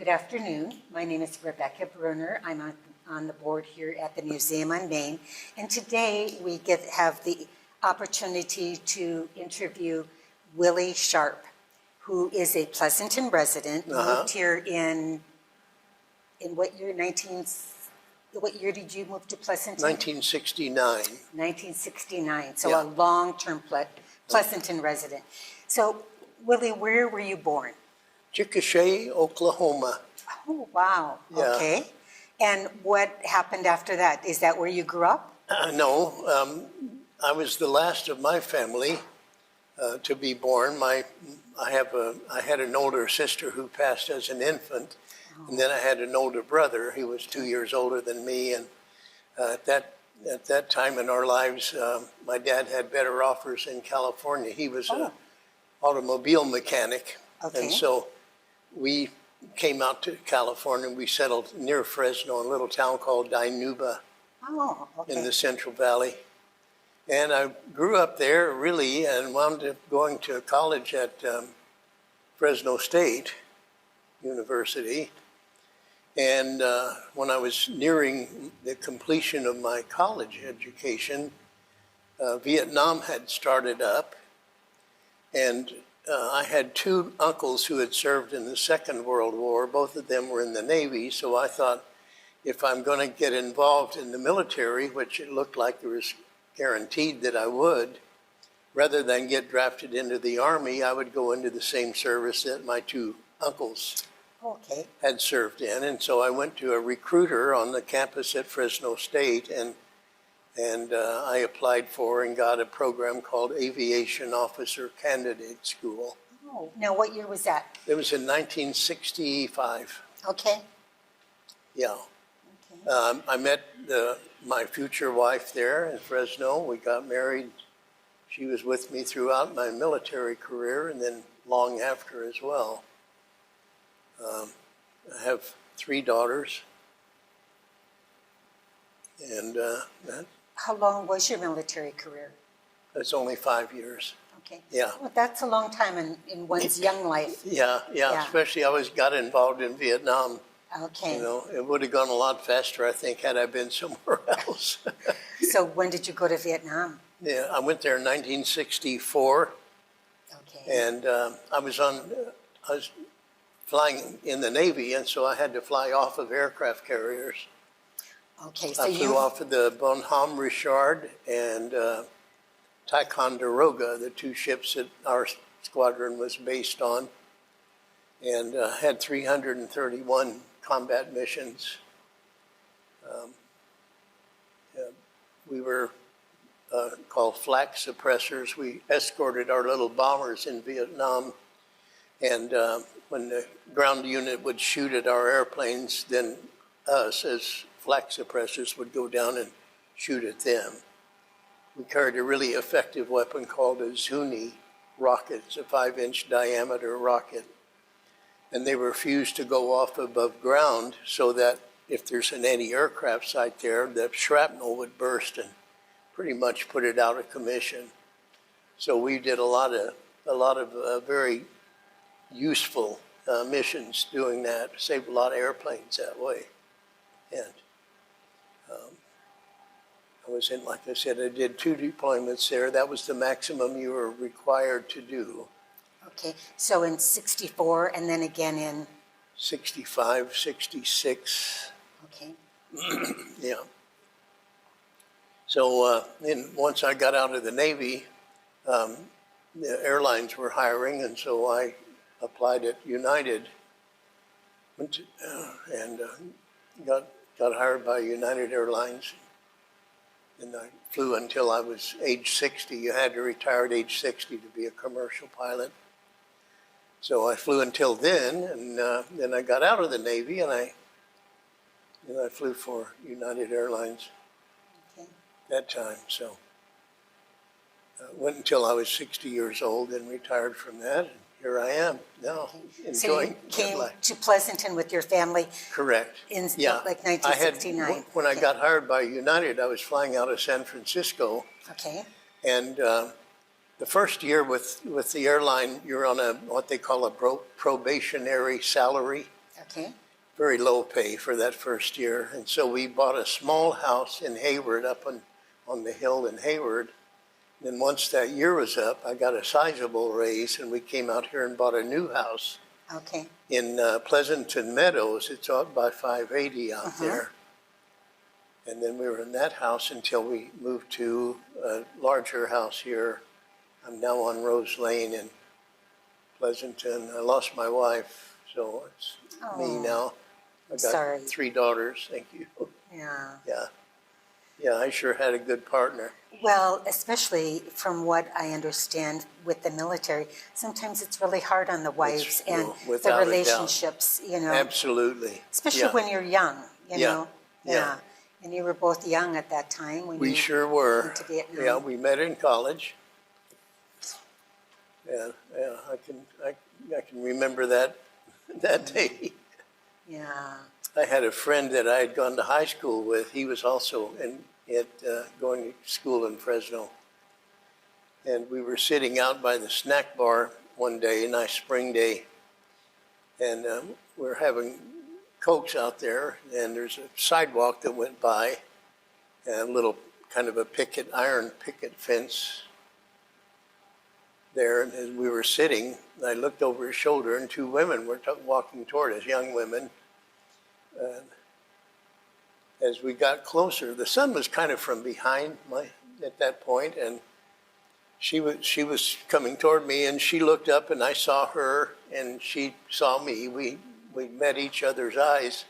Good afternoon. My name is Rebecca Bruner. I'm on the board here at the Museum on Main. And today we have the opportunity to interview Willy Sharp, who is a Pleasanton resident, moved here in what year? What year did you move to Pleasanton? 1969. 1969, so a long-term Pleasanton resident. So, Willie, where were you born? Chickasha, Oklahoma. Oh, wow. Yeah. Okay. And what happened after that? Is that where you grew up? No, I was the last of my family to be born. I had an older sister who passed as an infant, and then I had an older brother. He was 2 years older than me, and at that time in our lives, my dad had better offers in California. He was an automobile mechanic, and so we came out to California. We settled near Fresno in a little town called Dinuba in the Central Valley. And I grew up there, really, and wound up going to college at Fresno State University. And when I was nearing the completion of my college education, Vietnam had started up, and I had two uncles who had served in the Second World War. Both of them were in the Navy, so I thought, if I'm going to get involved in the military, which it looked like there was guaranteed that I would, rather than get drafted into the Army, I would go into the same service that my two uncles had served in. And so I went to a recruiter on the campus at Fresno State, and I applied for and got a program called Aviation Officer Candidate School. Oh, now what year was that? It was in 1965. Okay. Yeah. Okay. I met my future wife there in Fresno. We got married. She was with me throughout my military career and then long after as well. I have 3 daughters. And how long was your military career? It's only 5 years. Okay. Yeah. Well, that's a long time in one's young life. Yeah. Especially I got involved in Vietnam. Okay. You know, it would have gone a lot faster, I think, had I been somewhere else. So when did you go to Vietnam? Yeah, I went there in 1964. Okay. And I was flying in the Navy, and so I had to fly off of aircraft carriers. Okay, so I flew off of the Bonhomme Richard and Ticonderoga, the 2 ships that our squadron was based on, and had 331 combat missions. We were called flak suppressors. We escorted our little bombers in Vietnam, and when the ground unit would shoot at our airplanes, then us as flak suppressors would go down and shoot at them. We carried a really effective weapon called a Zuni rocket. It's a 5-inch diameter rocket. And they refused to go off above ground so that if there's an anti-aircraft site there, the shrapnel would burst and pretty much put it out of commission. So we did a lot of very useful missions doing that, saved a lot of airplanes that way. And I was in, like I said, I did 2 deployments there. That was the maximum you were required to do. Okay, so in 64 and then again in? 65, 66. Okay. Yeah. So then once I got out of the Navy, the airlines were hiring, and so I applied at United and got hired by United Airlines. And I flew until I was age 60. You had to retire at age 60 to be a commercial pilot. So I flew until then, and then I got out of the Navy, and I flew for United Airlines that time. So went until I was 60 years old and retired from that. And here I am now, enjoying so you came to Pleasanton with your family? Correct. In like 1969. When I got hired by United, I was flying out of San Francisco. Okay. And the first year with the airline, you're on what they call a probationary salary. Okay. very low pay for that first year. And so we bought a small house in Hayward, up on the hill in Hayward. Then once that year was up, I got a sizable raise, and we came out here and bought a new house Okay. in Pleasanton Meadows. It's out by 580 out there. And then we were in that house until we moved to a larger house here. I'm now on Rose Lane in Pleasanton. I lost my wife, so it's me now. I got sorry. 3 daughters. Thank you. Yeah. Yeah. Yeah, I sure had a good partner. Well, especially from what I understand with the military, sometimes it's really hard on the wives and the without a doubt. relationships, you know. Absolutely. Especially Yeah. when you're young, you Yeah. know. Yeah. And you were both young at that time when We you sure were. went to Vietnam. Yeah, we met in college. Yeah, I can remember that day. Yeah. I had a friend that I had gone to high school with. He was also going to school in Fresno. And we were sitting out by the snack bar one day, a nice spring day, and we were having Cokes out there, and there's a sidewalk that went by, and a little kind of a iron picket fence there. And as we were sitting, I looked over his shoulder, and 2 women were walking toward us, young women. As we got closer, the sun was kind of from behind at that point, and she was coming toward me, and she looked up, and I saw her, and she saw me. We met each other's eyes,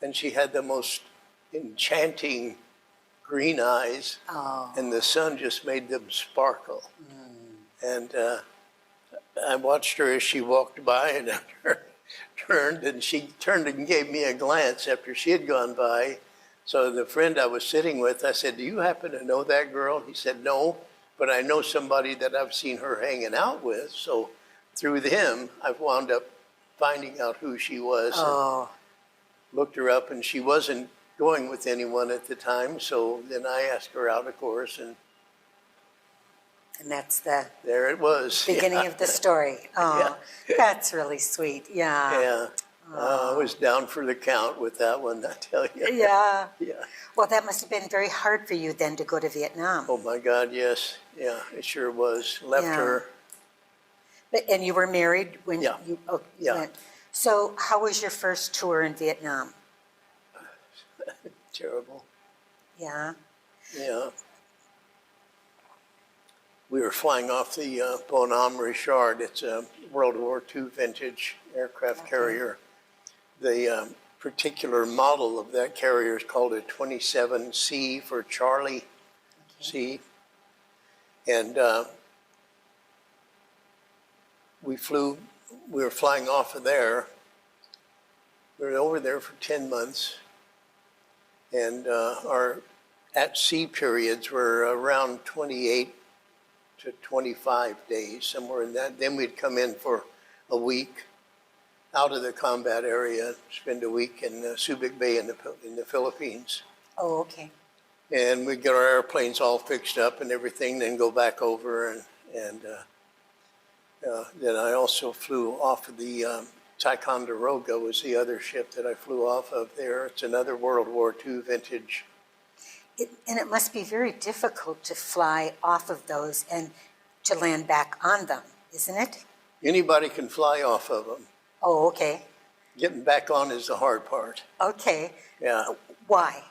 and she had the most enchanting green eyes, and the sun just made them sparkle. And I watched her as she walked by, and she turned and gave me a glance after she had gone by. So the friend I was sitting with, I said, "Do you happen to know that girl?" He said, "No, but I know somebody that I've seen her hanging out with." So through them, I've wound up finding out who she was. And looked her up, and she wasn't going with anyone at the time. So then I asked her out, of course, and that's the there it was. beginning of the story. Oh, that's really sweet. Yeah. Yeah. I was down for the count with that one, I tell you. Yeah. Yeah. Well, that must have been very hard for you then to go to Vietnam. Oh my God, yes. Yeah, it sure was. Left her. And you were married when Yeah. you Yeah. went. So how was your first tour in Vietnam? Terrible. Yeah. Yeah. We were flying off the Willy Sharp. It's a World War II vintage aircraft carrier. The particular model of that carrier is called a 27C for Charlie C. And we were flying off of there. We were over there for 10 months. And our at-sea periods were around 28 to 25 days, somewhere in that. Then we'd come in for a week out of the combat area, spend a week in Subic Bay in the Philippines. Oh, okay. And we'd get our airplanes all fixed up and everything, then go back over. And then I also flew off of the Ticonderoga was the other ship that I flew off of there. It's another World War II vintage. And it must be very difficult to fly off of those and to land back on them, isn't it? Anybody can fly off of them. Oh, okay. Getting back on is the hard part. Okay. Yeah. Why?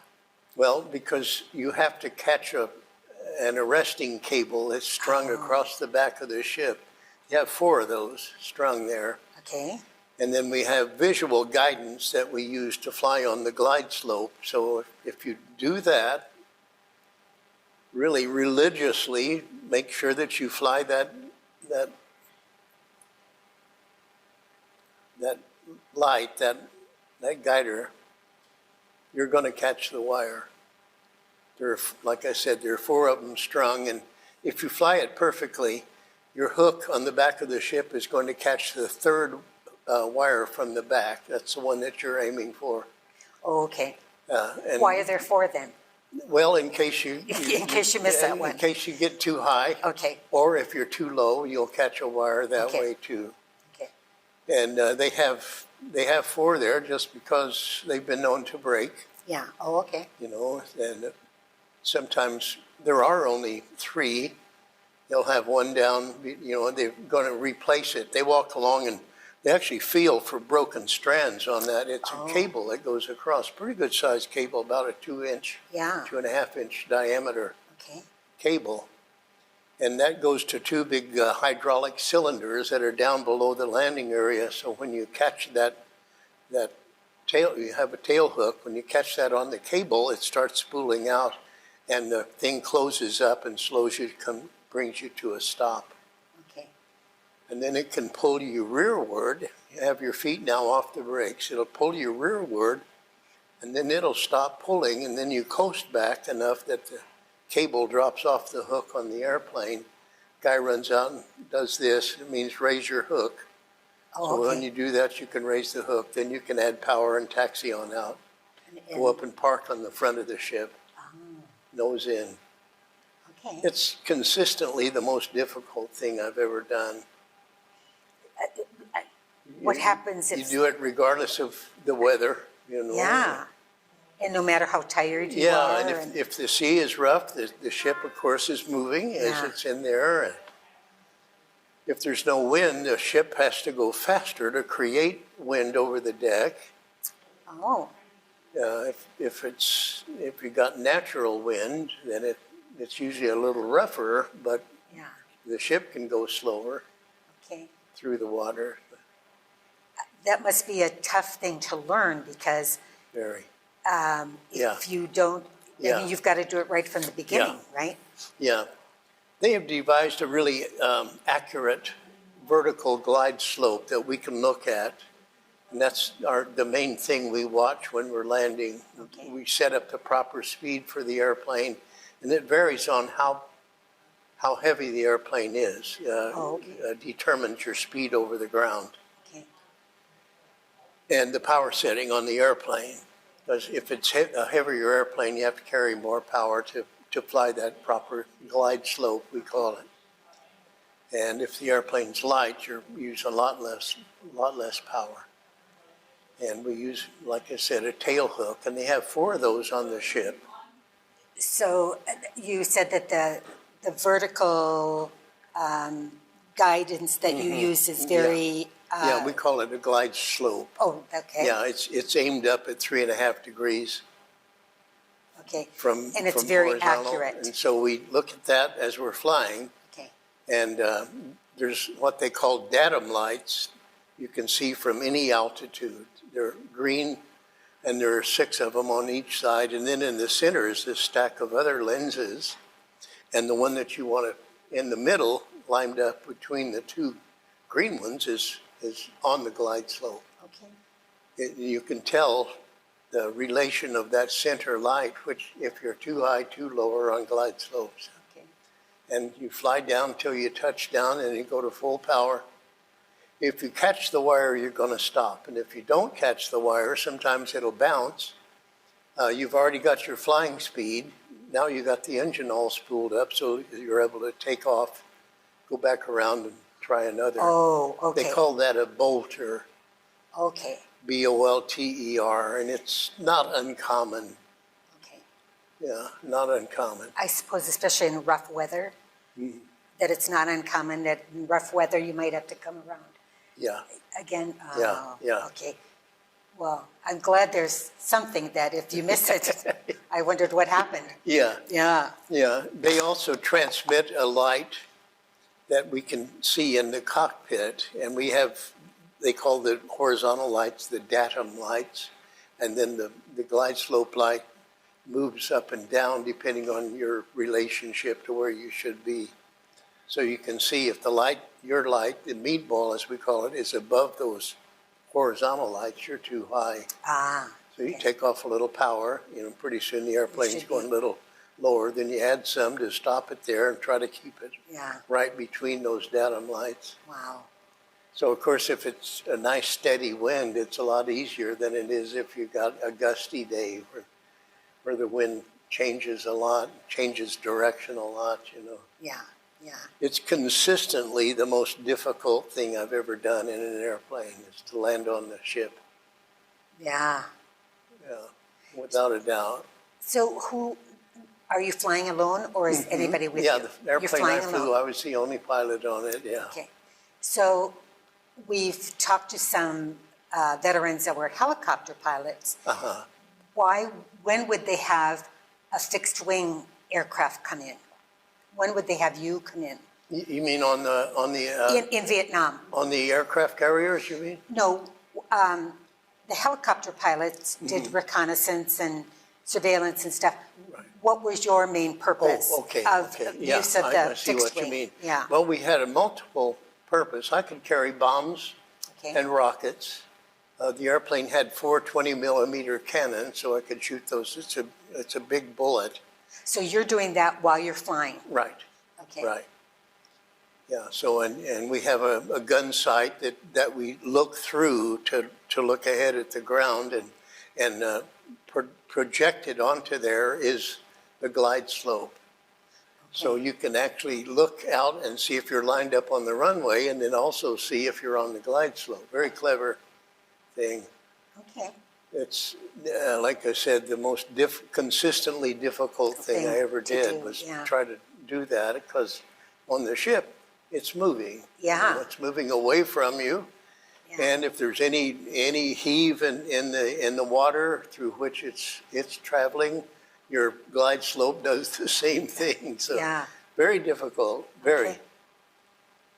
Well, because you have to catch an arresting cable that's strung across the back of the ship. You have 4 of those strung there. Okay. And then we have visual guidance that we use to fly on the glide slope. So if you do that, really religiously, make sure that you fly that light, that guider, you're going to catch the wire. Like I said, there are 4 of them strung, and if you fly it perfectly, your hook on the back of the ship is going to catch the 3rd wire from the back. That's the one that you're aiming for. Oh, okay. And Why are there 4 then? Well, in case you In case you miss that one. In case you get too high. Okay. Or if you're too low, you'll catch a wire that Okay. way too. Okay. And they have four there just because they've been known to break, Yeah, oh, okay. you know, and sometimes there are only three. They'll have one down, you know, they're going to replace it. They walk along and they actually feel for broken strands on that. It's a cable that goes across, pretty good sized cable, about a 2-inch, Yeah, 2.5-inch diameter okay. cable. And that goes to two big hydraulic cylinders that are down below the landing area. So when you catch that tail, you have a tail hook. When you catch that on the cable, it starts spooling out, and the thing closes up and slows you, brings you to a stop. Okay. And then it can pull you rearward. You have your feet now off the brakes. It'll pull you rearward, and then it'll stop pulling, and then you coast back enough that the cable drops off the hook on the airplane. Guy runs out and does this. It means raise your hook. Oh, So okay. when you do that, you can raise the hook. Then you can add power and taxi on out. And- Go up and park on the front of the ship, nose in. Okay. It's consistently the most difficult thing I've ever done. What happens You if, do it regardless of the weather, you know. yeah, and no matter how tired you Yeah, are? and if the sea is rough, the ship, of course, is moving as Yeah. it's in there. And if there's no wind, the ship has to go faster to create wind over the deck. Oh, If you got natural wind, then it's usually a little rougher, but yeah, the ship can go slower okay. through the water. That must be a tough thing to learn because Very. if you don't, I Yeah. mean, you've got to do it right from the beginning, right? Yeah. They have devised a really accurate vertical glide slope that we can look at. And that's the main thing we watch when we're landing. Okay. We set up the proper speed for the airplane, and it varies on how heavy the airplane is. Okay. Determines your speed over the ground. Okay. And the power setting on the airplane. Because if it's a heavier airplane, you have to carry more power to fly that proper glide slope, we call it. And if the airplane's light, you use a lot less power. And we use, like I said, a tail hook, and they have four of those on the ship. So you said that the vertical guidance that you use is very. Yeah, we call it a glide slope. Oh, okay. Yeah, it's aimed up at 3.5 degrees Okay. from And it's from very horizontal. accurate. And so we look at that as we're flying, Okay. and there's what they call datum lights. You can see from any altitude. They're green, and there are 6 of them on each side. And then in the center is this stack of other lenses. And the one that you want to, in the middle, lined up between the two green ones, is on the glide slope. Okay. You can tell the relation of that center light, which if you're too high, too low, or on glide slopes. Okay. And you fly down until you touch down, and you go to full power. If you catch the wire, you're going to stop. And if you don't catch the wire, sometimes it'll bounce. You've already got your flying speed. Now you got the engine all spooled up, so you're able to take off, go back around, and try another. Oh, okay. They call that a bolter, Okay. bolter, and it's not uncommon. Okay. Yeah, not uncommon. I suppose, especially in rough weather, that it's not uncommon that in rough weather you might have to come around. Yeah, Again, Yeah. okay. Well, I'm glad there's something that if you miss it, I wondered what happened. yeah, Yeah. yeah. They also transmit a light that we can see in the cockpit, and we have, they call the horizontal lights the datum lights, and then the glide slope light moves up and down depending on your relationship to where you should be. So you can see if the light, your light, the meatball as we call it, is above those horizontal lights, you're too high. Ah. So you okay. take off a little power, pretty soon the airplane's should going a be. little lower. Then you add some to stop it there and try to keep it Yeah. right between those datum lights. Wow. So of course, if it's a nice steady wind, it's a lot easier than it is if you've got a gusty day where the wind changes a lot, changes direction a lot, Yeah. Yeah. It's consistently the most difficult thing I've ever done in an airplane is to land on the ship. Yeah. Yeah, without a doubt. So who, are you flying alone or is anybody with Yeah, you? the airplane I flew, alone. I was the only pilot on it, yeah. Okay. So we've talked to some veterans that were helicopter pilots. Uh-huh. When would they have a fixed wing aircraft come in? When would they have you come in? You mean on the In Vietnam? on the aircraft carriers, you mean? No, the helicopter pilots did reconnaissance and surveillance and stuff. Right. What was your main purpose of Yeah, use of I the see fixed what wing? you mean. Yeah. Well, we had a multiple purpose. I could carry bombs Okay. and rockets. The airplane had 4 20-millimeter cannons, so I could shoot those. It's a big bullet. So you're doing that while you're flying? Right. Okay. Right. Yeah. So and we have a gun sight that we look through to look ahead at the ground and projected onto there is the glide slope. So you can actually look out and see if you're lined up on the runway and then also see if you're on the glide slope. Very clever thing. Okay. It's, like I said, the most consistently difficult thing I ever did was try to do that because on the ship, it's moving. Yeah. You know, it's moving away from you. Yeah. And if there's any heave in the water through which it's traveling, your glide slope does the same thing. So very difficult, very. Okay.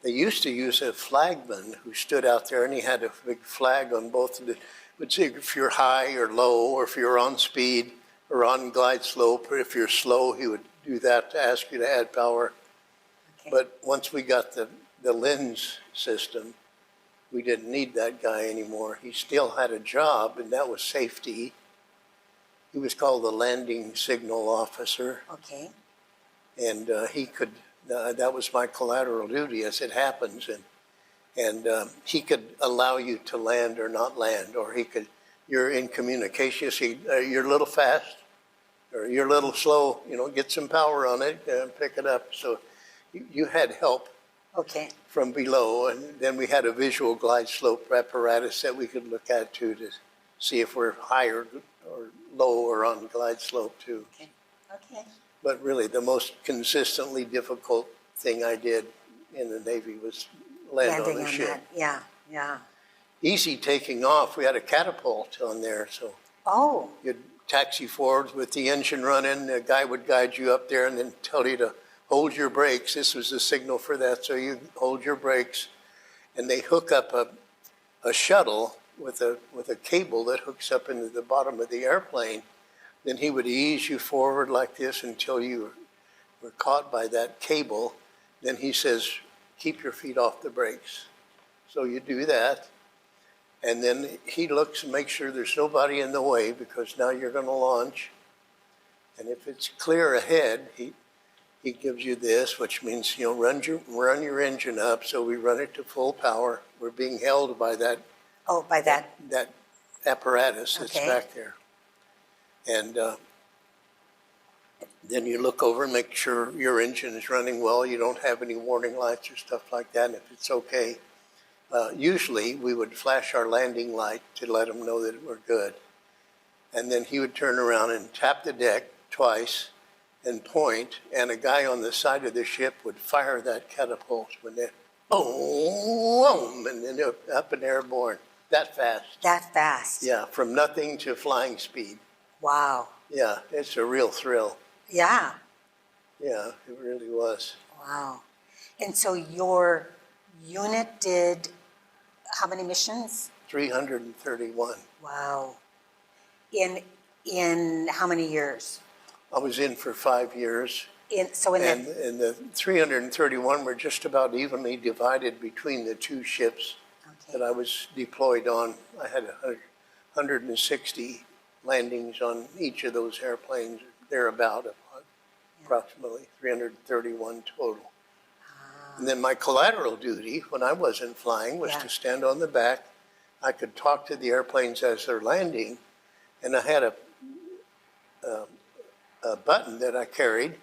They used to use a flagman who stood out there and he had a big flag on both of the, would say if you're high or low, or if you're on speed or on glide slope, or if you're slow, he would do that to ask you to add power. Okay. But once we got the lens system, we didn't need that guy anymore. He still had a job, and that was safety. He was called the landing signal officer, Okay. and he could, that was my collateral duty as it happens, and he could allow you to land or not land, or he could, you're in communication, you see, you're a little fast, or you're a little slow, you know, get some power on it, pick it up. So you had help Okay. from below, and then we had a visual glide slope apparatus that we could look at too to see if we're higher or low or on glide slope too. Okay. Okay. But really, the most consistently difficult thing I did in the Navy was land on the ship. That. Yeah. Yeah. Easy taking off. We had a catapult on there, so Oh. you'd taxi forward with the engine running. The guy would guide you up there and then tell you to hold your brakes. This was the signal for that, so you hold your brakes. And they hook up a shuttle with a cable that hooks up into the bottom of the airplane. Then he would ease you forward like this until you were caught by that cable. Then he says, keep your feet off the brakes. So you do that. And then he looks and makes sure there's nobody in the way because now you're going to launch. And if it's clear ahead, he gives you this, which means, you know, run your engine up. So we run it to full power. We're being held by that. Oh, by that. That apparatus that's Okay. back there. And then you look over and make sure your engine is running well. You don't have any warning lights or stuff like that. And if it's okay, usually we would flash our landing light to let them know that we're good. And then he would turn around and tap the deck twice and point, and a guy on the side of the ship would fire that catapult when they, boom, and then up and airborne. That fast. That fast. Yeah, from nothing to flying speed. Wow. Yeah, it's a real thrill. Yeah. Yeah, it really was. Wow. And so your unit did how many missions? 331. Wow. In how many years? I was in for 5 years. And the 331 were just about evenly divided between the two ships that I was deployed on. I had 160 landings on each of those airplanes, thereabout, approximately 331 total. And then my collateral duty, when I wasn't flying, was to stand on the back. I could talk to the airplanes as they're landing, and I had a button that I carried,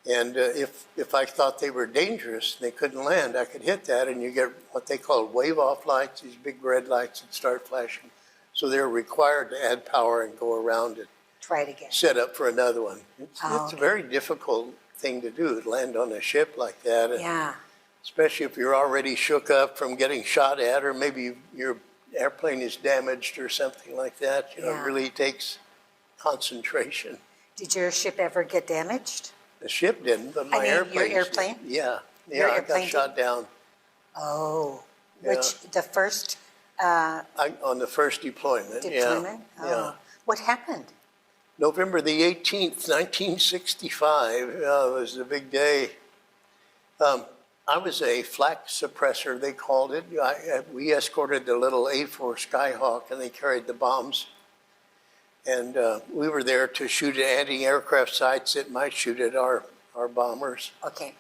And if I thought they were dangerous and they couldn't land, I could hit that, and you get what they call wave-off lights, these big red lights that start flashing. So they're required to add power and go around it. Try it again. Set up for another one. It's Okay. a very difficult thing to do, to land on a ship like that. And Yeah. especially if you're already shook up from getting shot at, or maybe your airplane is damaged or something like that. You know, Yeah. it really takes concentration. Did your ship ever get damaged? The ship didn't, but my mean, your airplane. airplane? Yeah. Your Yeah, I airplane got shot down. Oh, Yeah. which the first On the first deployment. deployment? Yeah. Oh. Yeah. What happened? November the 18th, 1965. It was a big day. I was a flak suppressor, they called it. We escorted the little A4 Skyhawk, and they carried the bombs. And we were there to shoot at anti-aircraft sites that might shoot at our bombers. Okay.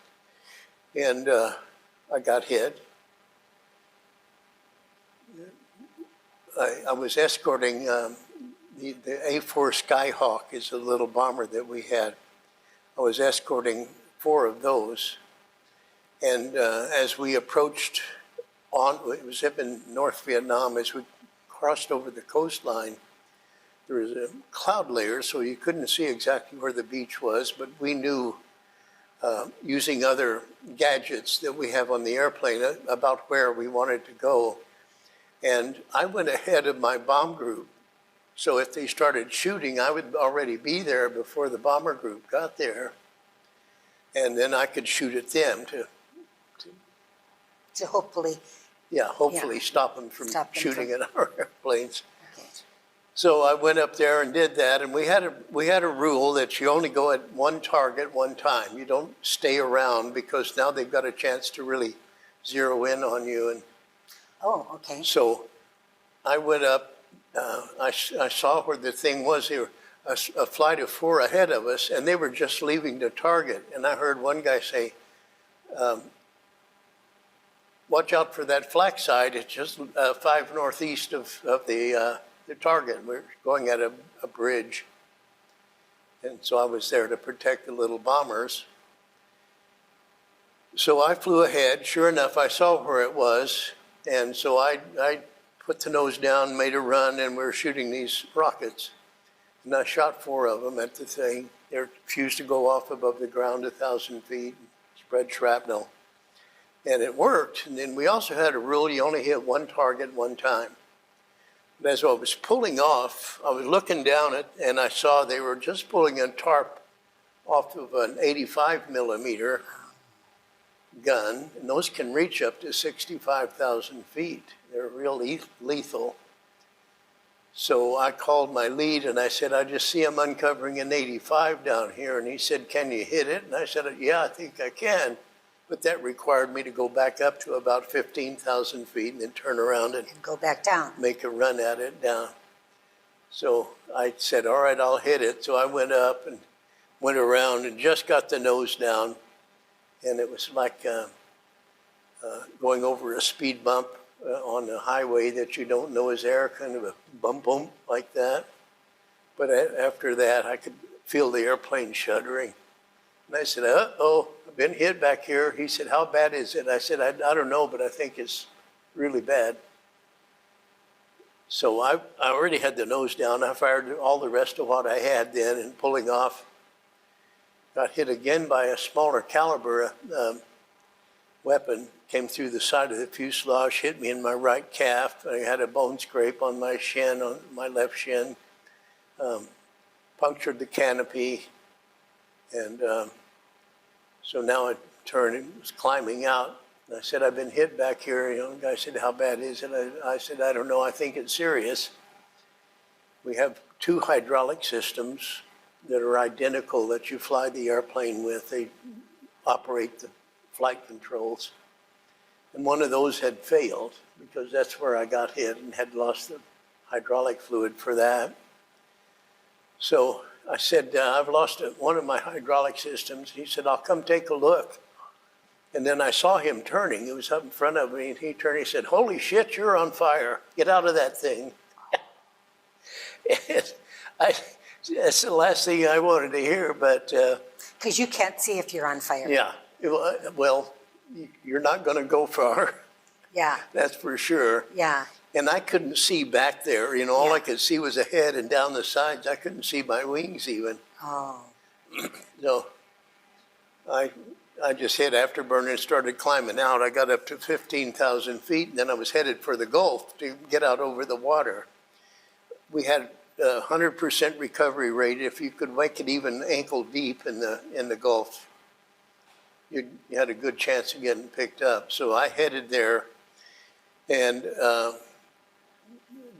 And I got hit. I was escorting the A4 Skyhawk is a little bomber that we had. I was escorting 4 of those. And as we approached it was up in North Vietnam, as we crossed over the coastline, there was a cloud layer, so you couldn't see exactly where the beach was, but we knew, using other gadgets that we have on the airplane, about where we wanted to go. And I went ahead of my bomb group, so if they started shooting, I would already be there before the bomber group got there, and then I could shoot at them to hopefully, stop them from Stop them shooting from- at our airplanes. okay. So I went up there and did that, and we had a rule that you only go at one target one time. You don't stay around, because now they've got a chance to really zero in on you. And Oh, okay. so I went up. I saw where the thing was. They were a flight of 4 ahead of us, and they were just leaving the target. And I heard one guy say, "Watch out for that flak side. It's just 5 northeast of the target. We're going at a bridge." And so I was there to protect the little bombers. So I flew ahead. Sure enough, I saw where it was. And so I put the nose down, made a run, and we were shooting these rockets. And I shot 4 of them at the thing. They refused to go off above the ground 1,000 feet, spread shrapnel. And it worked. And then we also had a rule, you only hit one target one time. But as I was pulling off, I was looking down it, and I saw they were just pulling a tarp off of an 85 millimeter gun, and those can reach up to 65,000 feet. They're real lethal. So I called my lead, and I said, "I just see them uncovering an 85 down here." And he said, "Can you hit it?" And I said, "Yeah, I think I can." But that required me to go back up to about 15,000 feet and then turn around and And go back down. make a run at it down. So I said, "All right, I'll hit it." So I went up and went around and just got the nose down. And it was like going over a speed bump on a highway that you don't know is there, kind of a bump bump like that. But after that, I could feel the airplane shuddering. And I said, "Uh-oh, I've been hit back here." He said, "How bad is it?" I said, I don't know, but I think it's really bad." So I already had the nose down. I fired all the rest of what I had then, and pulling off, got hit again by a smaller caliber weapon, came through the side of the fuselage, hit me in my right calf. I had a bone scrape on my shin, on my left shin, punctured the canopy, and so now I turned and was climbing out. And I said, "I've been hit back here." The guy said, "How bad is it?" I said, "I don't know, I think it's serious." We have 2 hydraulic systems that are identical that you fly the airplane with. They operate the flight controls. And one of those had failed, because that's where I got hit and had lost the hydraulic fluid for that. So I said, "I've lost one of my hydraulic systems." He said, "I'll come take a look." And then I saw him turning. He was up in front of me, and he turned. He said, "Holy shit, you're on fire. Get out of that thing." That's the last thing I wanted to hear, but Because you can't see if you're on fire. Yeah, well, you're not going to go far, Yeah, that's for sure. yeah. And I couldn't see back there, all Yeah. I could see was ahead and down the sides. I couldn't see my wings even. Oh, So I just hit afterburner and started climbing out. I got up to 15,000 feet, and then I was headed for the Gulf to get out over the water. We had a 100% recovery rate. If you could make it even ankle deep in the Gulf, you had a good chance of getting picked up. So I headed there, and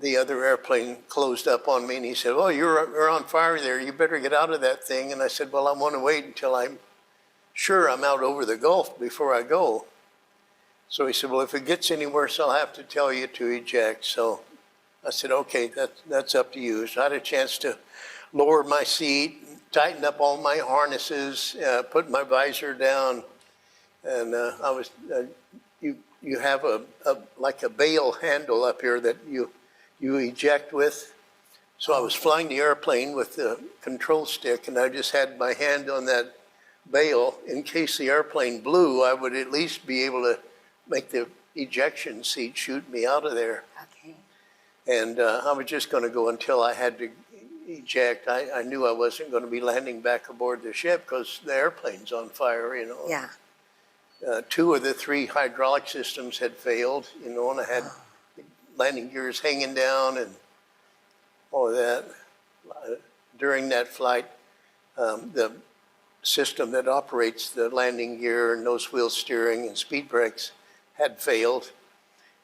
the other airplane closed up on me, and he said, "Oh, you're on fire there. You better get out of that thing." And I said, "Well, I want to wait until I'm sure I'm out over the Gulf before I go." So he said, "Well, if it gets any worse, I'll have to tell you to eject." So I said, "Okay, that's up to you." So I had a chance to lower my seat, tighten up all my harnesses, put my visor down, and you have like a bail handle up here that you eject with. So I was flying the airplane with the control stick, and I just had my hand on that bail. In case the airplane blew, I would at least be able to make the ejection seat shoot me out of there. okay. And I was just going to go until I had to eject. I knew I wasn't going to be landing back aboard the ship because the airplane's on fire, Yeah. 2 of the 3 hydraulic systems had failed, and I had landing gears hanging down and all of that. During that flight, the system that operates the landing gear, nose wheel steering, and speed brakes had failed.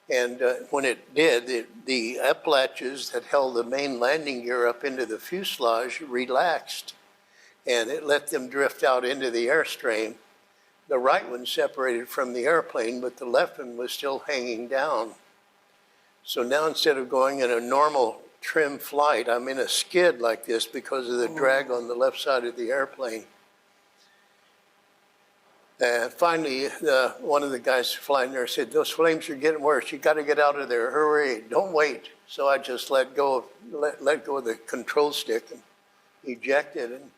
And when it did, the up latches that held the main landing gear up into the fuselage relaxed, and it let them drift out into the airstream. The right one separated from the airplane, but the left one was still hanging down. So now instead of going in a normal trim flight, I'm in a skid like this because of the drag on the left side of the airplane. And finally, one of the guys flying there said, "Those flames are getting worse. You got to get out of there. Hurry! Don't wait." So I just let go of the control stick and ejected. And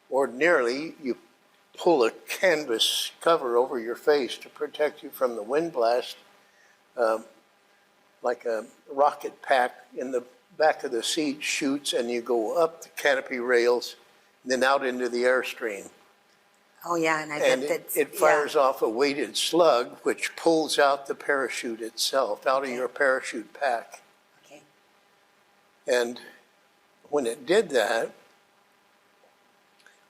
ordinarily, you pull a canvas cover over your face to protect you from the wind blast, like a rocket pack in the back of the seat shoots, and you go up the canopy rails, and then out into the airstream. Oh, yeah, and I And bet that's... it fires off a weighted slug, which pulls out the parachute itself, out of your parachute pack. Okay. And when it did that,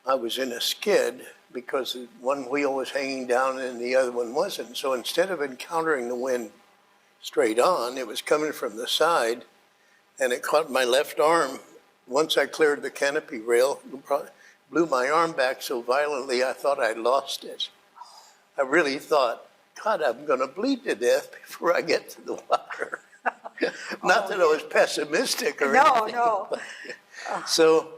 I was in a skid because one wheel was hanging down and the other one wasn't. So instead of encountering the wind straight on, it was coming from the side, and it caught my left arm. Once I cleared the canopy rail, blew my arm back so violently I thought I'd lost it. I really thought, God, I'm going to bleed to death before I get to the water. Not that I was pessimistic or anything. No. So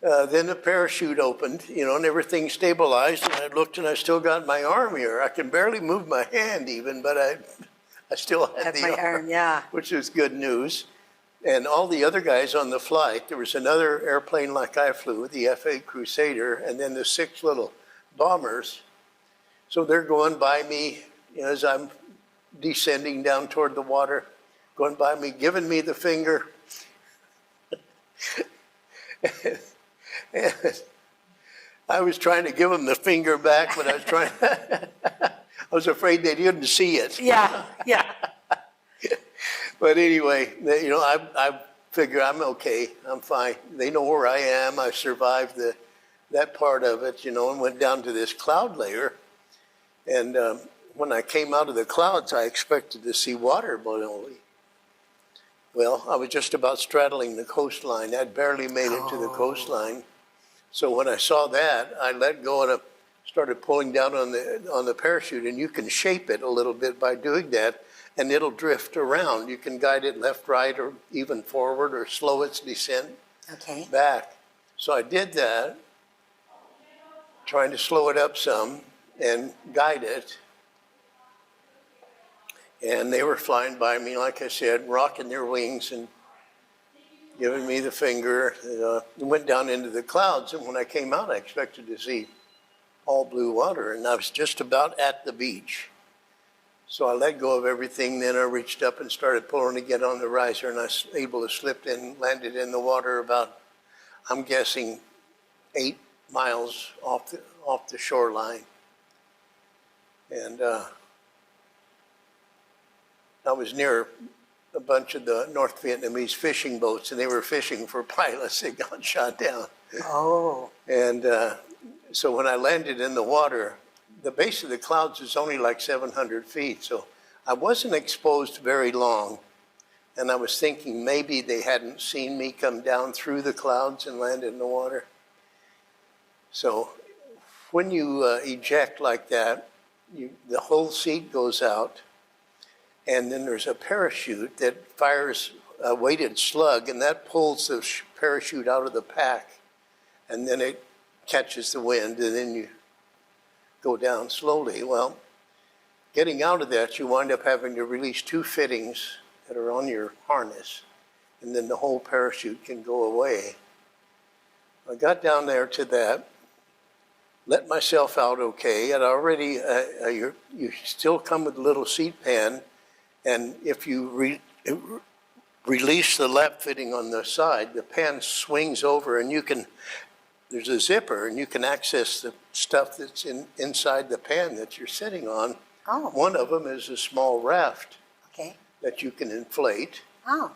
then the parachute opened, and everything stabilized, and I looked and I still got my arm here. I can barely move my hand even, but I still had the my arm, yeah. which is good news. And all the other guys on the flight, there was another airplane like I flew, the F-8 Crusader, and then the 6 little bombers. So they're going by me as I'm descending down toward the water, going by me, giving me the finger. And I was trying to give them the finger back, but I was afraid they didn't see it. Yeah. But anyway, I figure I'm okay. I'm fine. They know where I am. I survived that part of it, and went down to this cloud layer. And when I came out of the clouds, I expected to see water below me. Well, I was just about straddling the coastline. I'd barely made it to the coastline. So when I saw that, I let go and I started pulling down on the parachute. And you can shape it a little bit by doing that, and it'll drift around. You can guide it left, right, or even forward, or slow its descent back. So I did that, trying to slow it up some and guide it. And they were flying by me, like I said, rocking their wings and giving me the finger. Went down into the clouds, and when I came out, I expected to see all blue water, and I was just about at the beach. So I let go of everything, then I reached up and started pulling to get on the riser, and I was able to slip in, landed in the water about, I'm guessing, 8 miles off the shoreline. And I was near a bunch of the North Vietnamese fishing boats, and they were fishing for pilots that got shot down. Oh. And so when I landed in the water, the base of the clouds is only like 700 feet, so I wasn't exposed very long. And I was thinking maybe they hadn't seen me come down through the clouds and land in the water. So when you eject like that, the whole seat goes out, and then there's a parachute that fires a weighted slug, and that pulls the parachute out of the pack, and then it catches the wind, and then you go down slowly. Well, getting out of that, you wind up having to release 2 fittings that are on your harness, and then the whole parachute can go away. I got down there to that, let myself out okay, and already you still come with a little seat pan, and if you release the lap fitting on the side, the pan swings over, and there's a zipper, and you can access the stuff that's inside the pan that you're sitting on. Oh. One of them is a small raft Okay. that you can inflate. Oh.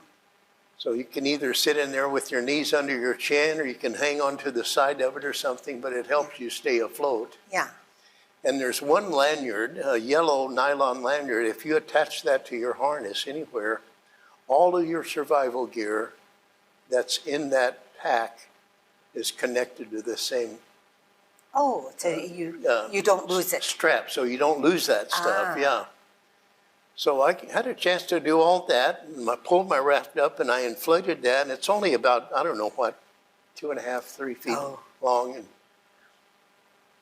So you can either sit in there with your knees under your chin, or you can hang onto the side of it or something, but it helps you stay afloat. Yeah. And there's one lanyard, a yellow nylon lanyard. If you attach that to your harness anywhere, all of your survival gear that's in that pack is connected to the same Oh, so you don't lose it. strap, so you don't lose that stuff. Yeah. So I had a chance to do all that, and I pulled my raft up and I inflated that, and it's only about, I don't know what, 2.5, 3 feet long and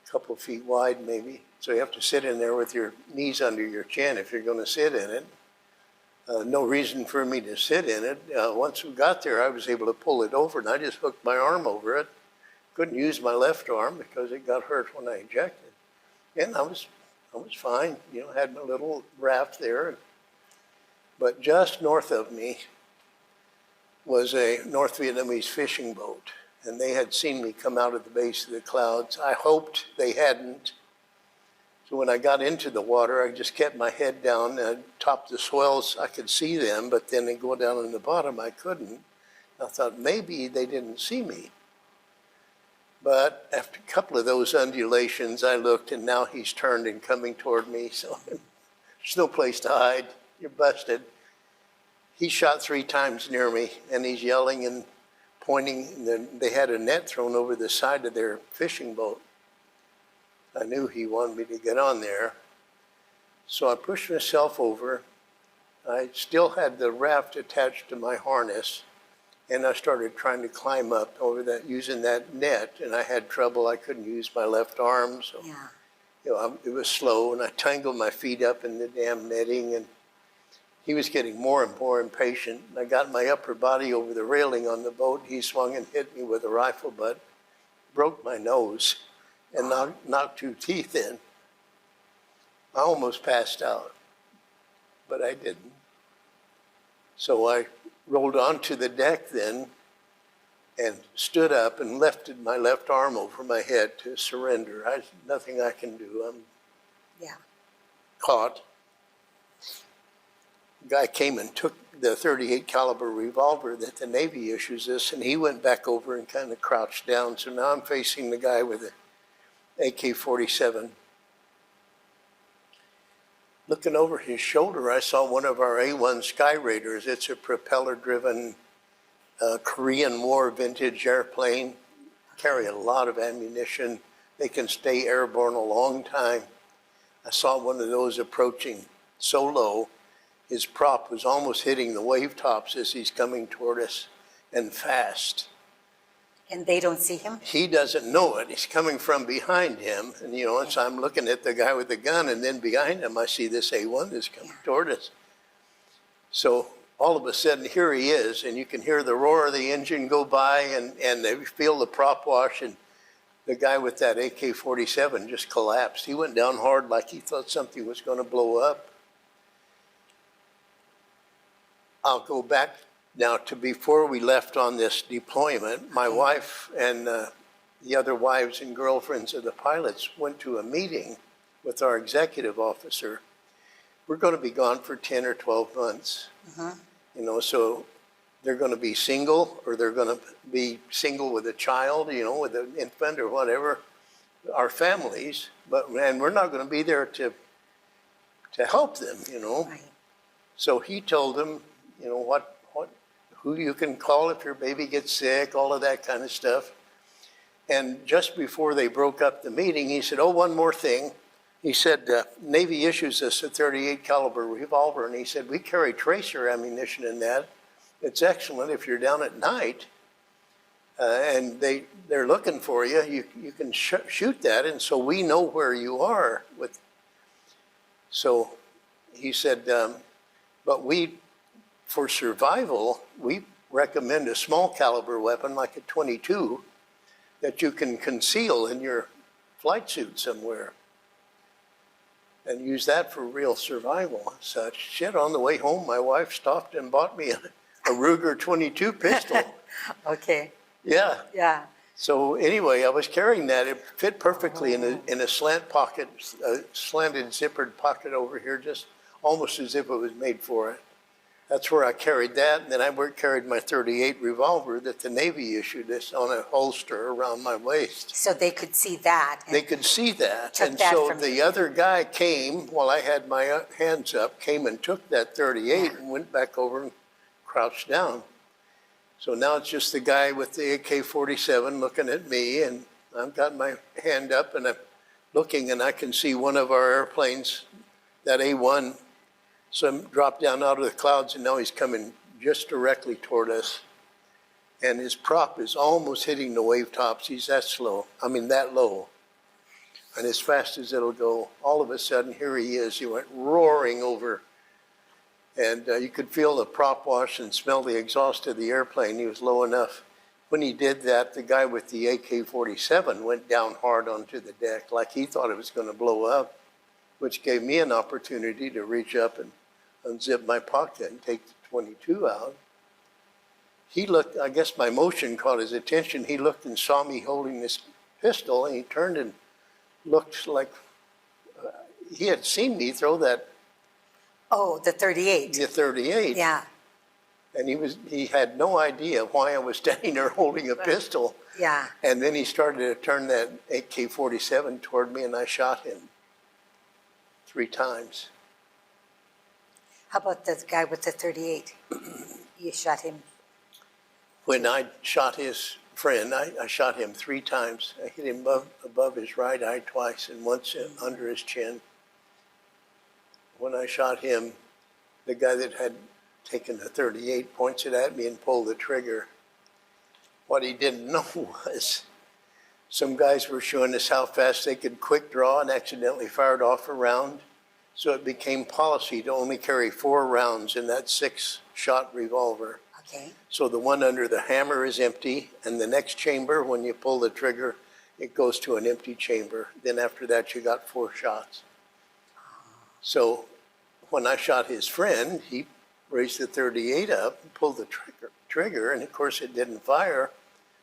a couple of feet wide maybe. So you have to sit in there with your knees under your chin if you're going to sit in it. No reason for me to sit in it. Once we got there, I was able to pull it over, and I just hooked my arm over it. Couldn't use my left arm because it got hurt when I ejected. And I was fine, had my little raft there. But just north of me was a North Vietnamese fishing boat, and they had seen me come out of the base of the clouds. I hoped they hadn't. So when I got into the water, I just kept my head down, and topped the swells, I could see them, but then they go down in the bottom, I couldn't. I thought maybe they didn't see me. But after a couple of those undulations, I looked, and now he's turned and coming toward me, so there's no place to hide. You're busted. He shot 3 times near me, and he's yelling and pointing. And then they had a net thrown over the side of their fishing boat. I knew he wanted me to get on there. So I pushed myself over. I still had the raft attached to my harness, and I started trying to climb up over that, using that net, and I had trouble. I couldn't use my left arm, so it was slow, and I tangled my feet up in the damn netting, and he was getting more and more impatient. I got my upper body over the railing on the boat. He swung and hit me with a rifle butt, broke my nose, and knocked 2 teeth in. I almost passed out, but I didn't. So I rolled onto the deck then and stood up and lifted my left arm over my head to surrender. Nothing I can do. I'm caught. The guy came and took the .38 caliber revolver that the Navy issues us, and he went back over and kind of crouched down. So now I'm facing the guy with the AK-47. Looking over his shoulder, I saw one of our A-1 Sky Raiders. It's a propeller-driven Korean War vintage airplane. Carry a lot of ammunition. They can stay airborne a long time. I saw one of those approaching so low, his prop was almost hitting the wave tops as he's coming toward us, and fast. And they don't see him? He doesn't know it. He's coming from behind him. And, so I'm looking at the guy with the gun, and then behind him, I see this A-1 is coming toward us. So all of a sudden, here he is, and you can hear the roar of the engine go by, and they feel the prop wash, and the guy with that AK-47 just collapsed. He went down hard like he thought something was going to blow up. I'll go back now to before we left on this deployment. My wife and the other wives and girlfriends of the pilots went to a meeting with our executive officer. We're going to be gone for 10 or 12 months. You know, so they're going to be single, or they're going to be single with a child, you know, with an infant or whatever, our families, and we're not going to be there to help them, you know. Right. So he told them, you know, who you can call if your baby gets sick, all of that kind of stuff. And just before they broke up the meeting, he said, oh, one more thing. He said, Navy issues us a .38 caliber revolver, and he said, we carry tracer ammunition in that. It's excellent if you're down at night and they're looking for you. You can shoot that, and so we know where you are. So he said, but for survival, we recommend a small caliber weapon like a .22 that you can conceal in your flight suit somewhere and use that for real survival and such. Shit, on the way home, my wife stopped and bought me a Ruger .22 pistol. Okay. Yeah. Yeah. So anyway, I was carrying that. It fit perfectly in a slant pocket, a slanted zippered pocket over here, just almost as if it was made for it. That's where I carried that. And then I carried my .38 revolver that the Navy issued us on a holster around my waist. So they could see that. They could see that. Took And that so from the you. other guy came while I had my hands up, came and took that .38 and went back over and crouched down. So now it's just the guy with the AK-47 looking at me, and I've got my hand up and I'm looking, and I can see one of our airplanes, that A-1, so I'm dropped down out of the clouds, and now he's coming just directly toward us. And his prop is almost hitting the wave tops. He's that low. And as fast as it'll go, all of a sudden, here he is. He went roaring over. And you could feel the prop wash and smell the exhaust of the airplane. He was low enough. When he did that, the guy with the AK-47 went down hard onto the deck like he thought it was going to blow up, which gave me an opportunity to reach up and unzip my pocket and take the .22 out. He looked, I guess my motion caught his attention. He looked and saw me holding this pistol, and he turned and looked like he had seen me throw that. Oh, the .38. The .38. Yeah. And he had no idea why I was standing there holding a pistol. Yeah. And then he started to turn that AK-47 toward me, and I shot him 3 times. How about the guy with the .38? You shot him? When I shot his friend, I shot him 3 times. I hit him above his right eye twice and once under his chin. When I shot him, the guy that had taken the .38 points it at me and pulled the trigger. What he didn't know was some guys were showing us how fast they could quick draw and accidentally fired off a round. So it became policy to only carry 4 rounds in that 6-shot revolver. Okay. So the one under the hammer is empty, and the next chamber, when you pull the trigger, it goes to an empty chamber. Then after that, you got 4 shots. So when I shot his friend, he raised the .38 up and pulled the trigger, and of course it didn't fire.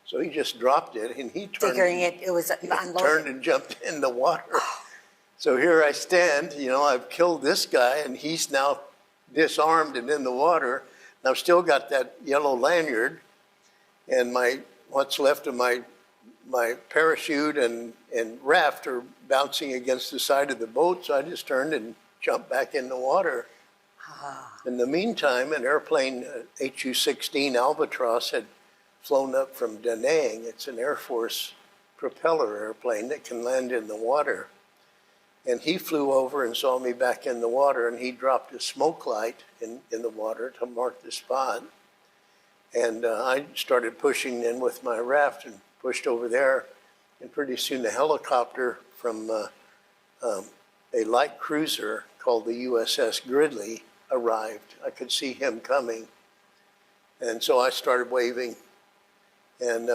So he just dropped it, and he turned. Figuring it was unloaded. Turned and jumped in the water. So here I stand, you know, I've killed this guy, and he's now disarmed and in the water. And I've still got that yellow lanyard, and what's left of my parachute and raft are bouncing against the side of the boat, so I just turned and jumped back in the water. In the meantime, an airplane, HU-16 Albatross, had flown up from Da Nang. It's an Air Force propeller airplane that can land in the water. And he flew over and saw me back in the water, and he dropped a smoke light in the water to mark the spot. And I started pushing in with my raft and pushed over there. And pretty soon a helicopter from a light cruiser called the USS Gridley arrived. I could see him coming. And so I started waving. And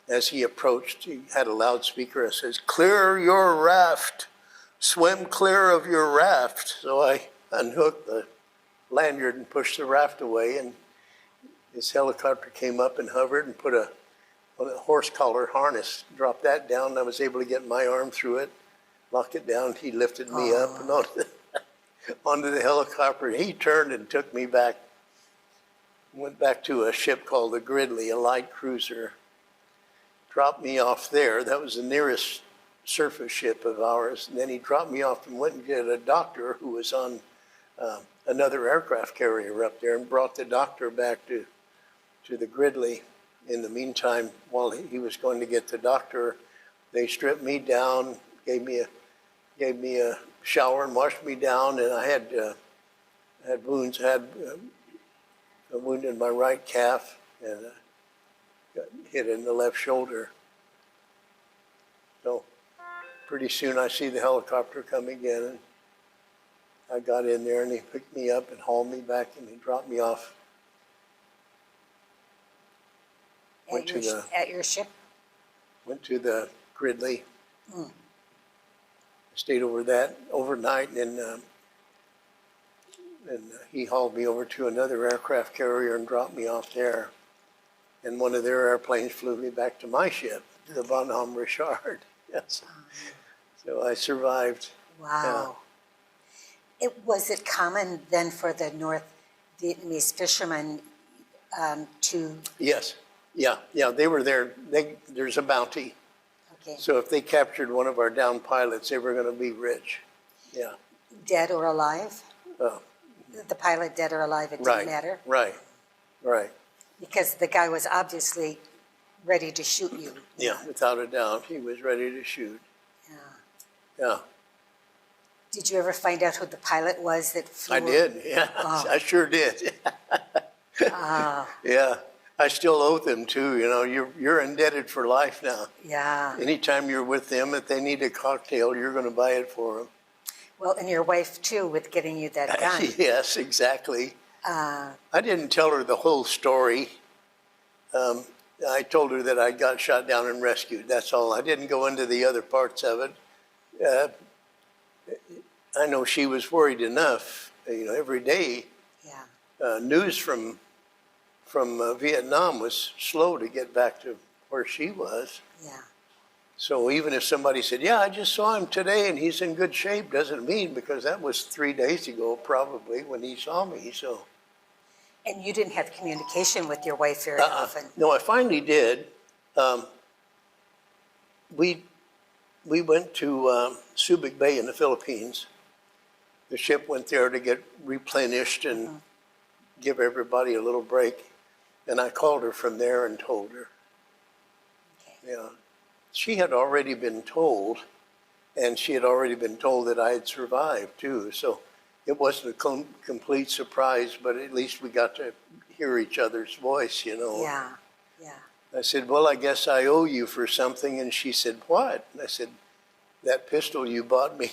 as he approached, he had a loudspeaker that says, "Clear your raft, swim clear of your raft." So I unhooked the lanyard and pushed the raft away, and his helicopter came up and hovered and put a horse collar harness, dropped that down, and I was able to get my arm through it, lock it down. He lifted me up and onto the helicopter. He turned and took me back, went back to a ship called the Gridley, a light cruiser, dropped me off there. That was the nearest surface ship of ours. And then he dropped me off and went and get a doctor who was on another aircraft carrier up there, and brought the doctor back to the Gridley. In the meantime, while he was going to get the doctor, they stripped me down, gave me a shower and washed me down, and I had wounds. I had a wound in my right calf and got hit in the left shoulder. So pretty soon I see the helicopter come again, and I got in there, and he picked me up and hauled me back, and he dropped me off. At your ship? Went to the Gridley. Stayed overnight, and he hauled me over to another aircraft carrier and dropped me off there. And one of their airplanes flew me back to my ship, the Bonhomme Richard. Yes. So I survived. Wow. Was it common then for the North Vietnamese fishermen to? Yes. Yeah. They were there. There's a bounty. Okay. So if they captured one of our downed pilots, they were going to be rich. Yeah. Dead or alive? The pilot dead or alive, it didn't matter? Right. Because the guy was obviously ready to shoot you. Yeah, without a doubt. He was ready to shoot. Yeah. Did you ever find out who the pilot was that flew? I did, yeah. Oh. I sure did. Yeah. I still owe them too. You know, you're indebted for life now. Yeah. Anytime you're with them, if they need a cocktail, you're going to buy it for them. Well, and your wife too, with getting you that gun. Yes, exactly. I didn't tell her the whole story. I told her that I got shot down and rescued. That's all. I didn't go into the other parts of it. I know she was worried enough. You know, every day, news from Vietnam was slow to get back to where she was. Yeah. So even if somebody said, "Yeah, I just saw him today and he's in good shape," doesn't mean, because that was 3 days ago probably when he saw me. So. And you didn't have communication with your wife very often. No, I finally did. We went to Subic Bay in the Philippines. The ship went there to get replenished and give everybody a little break. And I called her from there and told her. Okay. Yeah. She had already been told, and she had already been told that I had survived too. So it wasn't a complete surprise, but at least we got to hear each other's voice, you know. Yeah. I said, "Well, I guess I owe you for something." And she said, "What?" And I said, "That pistol you bought me."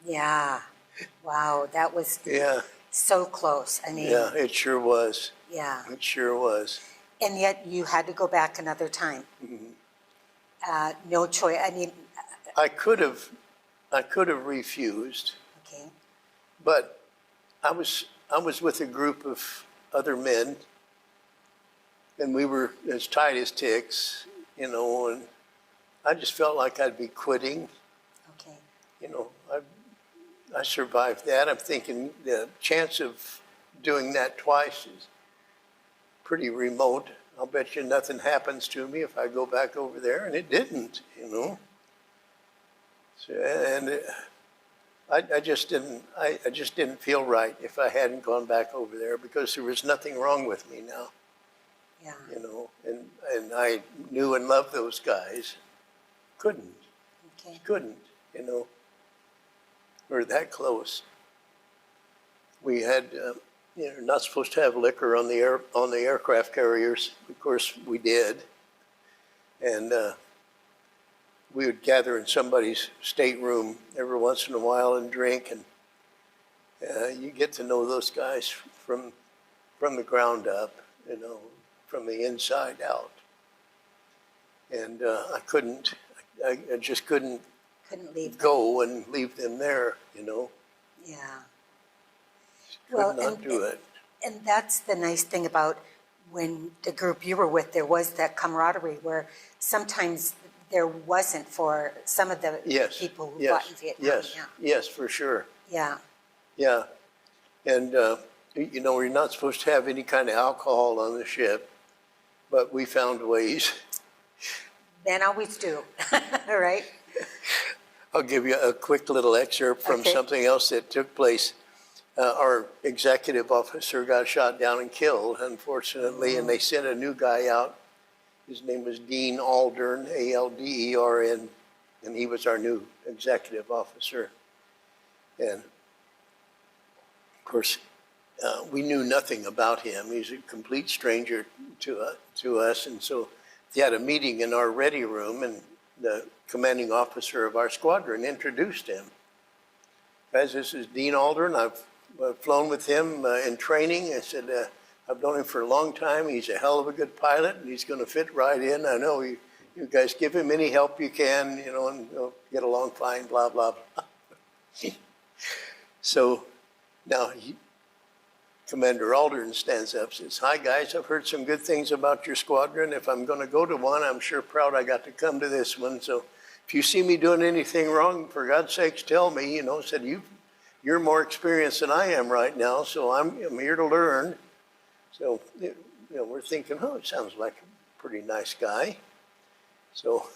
Yeah. Wow, that was so close. I mean. Yeah, it sure was. Yeah. It sure was. And yet you had to go back another time. No choice. I mean. I could have refused. Okay. But I was with a group of other men, and we were as tight as ticks, you know, and I just felt like I'd be quitting. Okay. You know, I survived that. I'm thinking the chance of doing that twice is pretty remote. I'll bet you nothing happens to me if I go back over there, and it didn't, you know. So, and I just didn't feel right if I hadn't gone back over there, because there was nothing wrong with me now. Yeah. You know, and I knew and loved those guys. Couldn't, you know. We're that close. We had, you know, not supposed to have liquor on the aircraft carriers. Of course, we did, and we would gather in somebody's stateroom every once in a while and drink, and you get to know those guys from the ground up, you know, from the inside out. And I just couldn't Couldn't leave them. go and leave them there, Yeah. Could not do it. And that's the nice thing about when the group you were with, there was that camaraderie where sometimes there wasn't for some of the Yes, people who yes, fought in Vietnam. yes, yes, for sure. Yeah. Yeah. And, we're not supposed to have any kind of alcohol on the ship, but we found ways. Men always do, right? I'll give you a quick little excerpt from Okay. something else that took place. Our executive officer got shot down and killed, unfortunately, and they sent a new guy out. His name was Dean Aldern, Aldern, and he was our new executive officer. And of course, we knew nothing about him. He's a complete stranger to us, and so he had a meeting in our ready room, and the commanding officer of our squadron introduced him. Guys, this is Dean Aldern. I've flown with him in training. I said, I've known him for a long time. He's a hell of a good pilot, and he's going to fit right in. I know you guys give him any help you can, and he'll get along fine, blah, blah, blah. So now Commander Aldern stands up and says, hi, guys, I've heard some good things about your squadron. If I'm going to go to one, I'm sure proud I got to come to this one. So if you see me doing anything wrong, for God's sakes, tell me. Said, you're more experienced than I am right now, so I'm here to learn. So, we're thinking, it sounds like a pretty nice guy. So,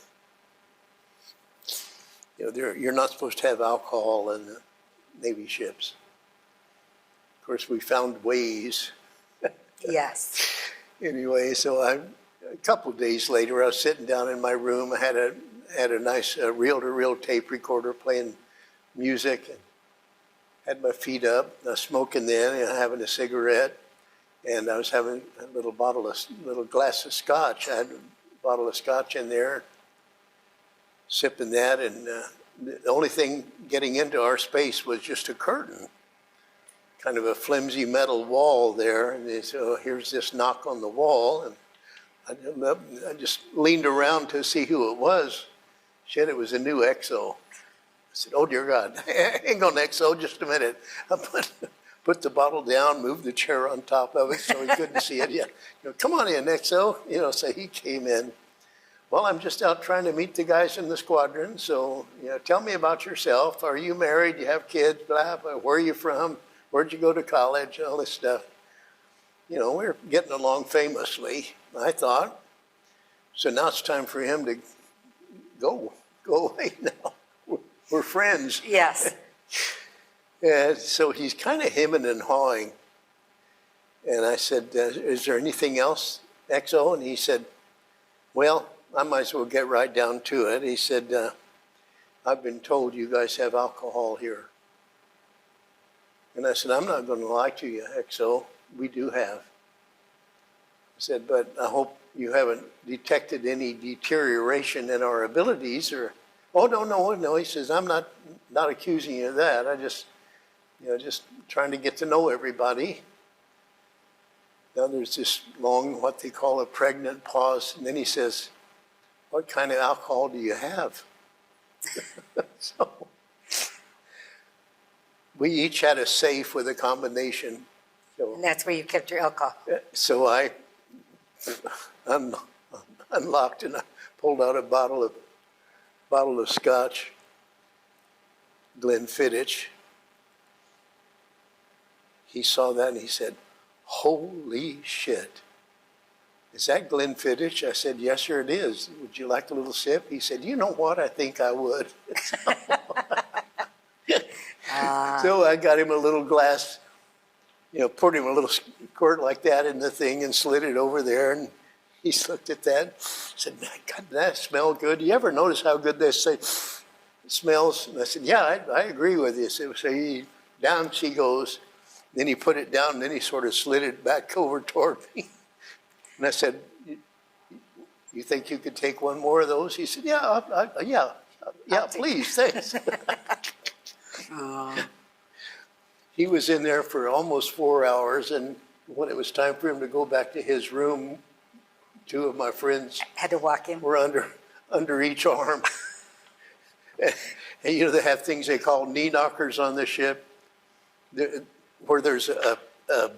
you're not supposed to have alcohol in the Navy ships. Of course, we found ways. Yes. Anyway, so a couple of days later, I was sitting down in my room. I had a nice reel-to-reel tape recorder playing music, and had my feet up. I was smoking then, having a cigarette, and I was having a little glass of scotch. I had a bottle of scotch in there, sipping that, and the only thing getting into our space was just a curtain, kind of a flimsy metal wall there. And so here's this knock on the wall, and I just leaned around to see who it was. Shit, it was a new XO. I said, oh, dear God, hang on, XO, just a minute. I put the bottle down, moved the chair on top of it so he couldn't see it. Yeah, come on in, XO. So he came in. Well, I'm just out trying to meet the guys in the squadron. So, tell me about yourself. Are you married? Do you have kids? Blah, blah. Where are you from? Where'd you go to college? All this stuff. We're getting along famously, I thought. So now it's time for him to go away now. We're friends. Yes. And so he's kind of hemming and hawing. And I said, is there anything else, XO? And he said, well, I might as well get right down to it. He said, I've been told you guys have alcohol here. And I said, I'm not going to lie to you, XO. We do have. I said, but I hope you haven't detected any deterioration in our abilities or, oh, no. He says, I'm not accusing you of that. I just trying to get to know everybody. Now there's this long, what they call a pregnant pause. And then he says, what kind of alcohol do you have? So we each had a safe with a combination. So, And that's where you kept your alcohol. so I unlocked and I pulled out a bottle of scotch, Glenfiddich. He saw that and he said, holy shit. Is that Glenfiddich? I said, yes, sir, it is. Would you like a little sip? He said, you know what? I think I would. So I got him a little glass, poured him a little squirt like that in the thing and slid it over there. And he looked at that, said, God, that smells good. Do you ever notice how good this smells? And I said, yeah, I agree with you. So down she goes. Then he put it down, and then he sort of slid it back over toward me. And I said, you think you could take one more of those? He said, yeah, please, thanks. He was in there for almost 4 hours, and when it was time for him to go back to his room, two of my friends Had to walk him. were under each arm. And you know, they have things they call knee knockers on the ship, where there's a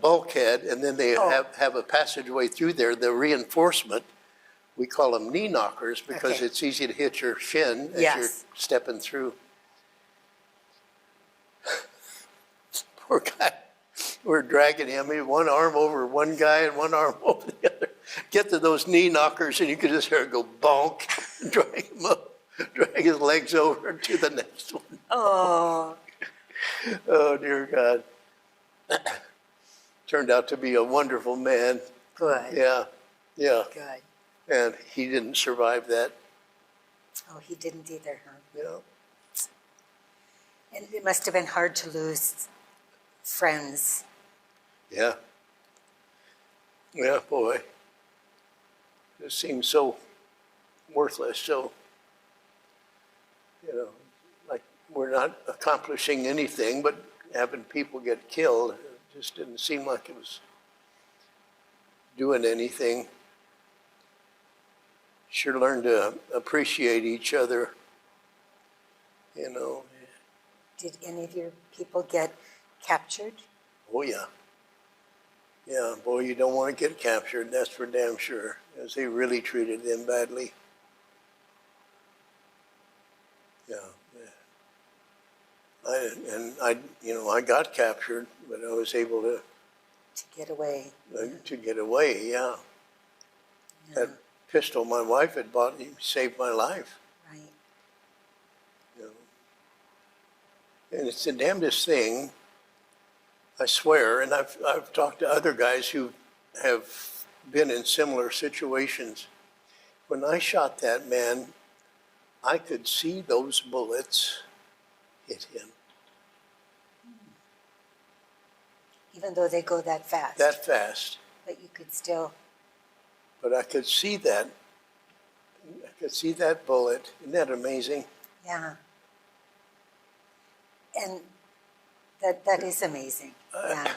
bulkhead, and then they have a passageway through there, the reinforcement. We call them knee knockers because Okay. it's easy to hit your shin as Yes. you're stepping through. Poor guy. We're dragging him, he had one arm over one guy and one arm over the other. Get to those knee knockers and you could just hear it go bonk, drag him up, drag his legs over to the next one. Oh, Oh, dear God. Turned out to be a wonderful man. good, Yeah, yeah. good. And he didn't survive that. Oh, he didn't either, huh? Yeah. And it must have been hard to lose friends. Yeah. Yeah, boy. It seems so worthless, so, you know, like we're not accomplishing anything, but having people get killed, it just didn't seem like it was doing anything. Sure learned to appreciate each other, you know. Did any of your people get captured? Oh, yeah. Yeah, boy, you don't want to get captured, that's for damn sure, because they really treated them badly. Yeah. I got captured, but I was able To get away? to get away, yeah. That pistol my wife had bought saved my life, Right. you know. And it's the damnedest thing, I swear, and I've talked to other guys who have been in similar situations. When I shot that man, I could see those bullets hit him. Even though they go that fast? That fast. But you could still, But I could see that. I could see that bullet. Isn't that amazing? yeah. And that is amazing, yeah.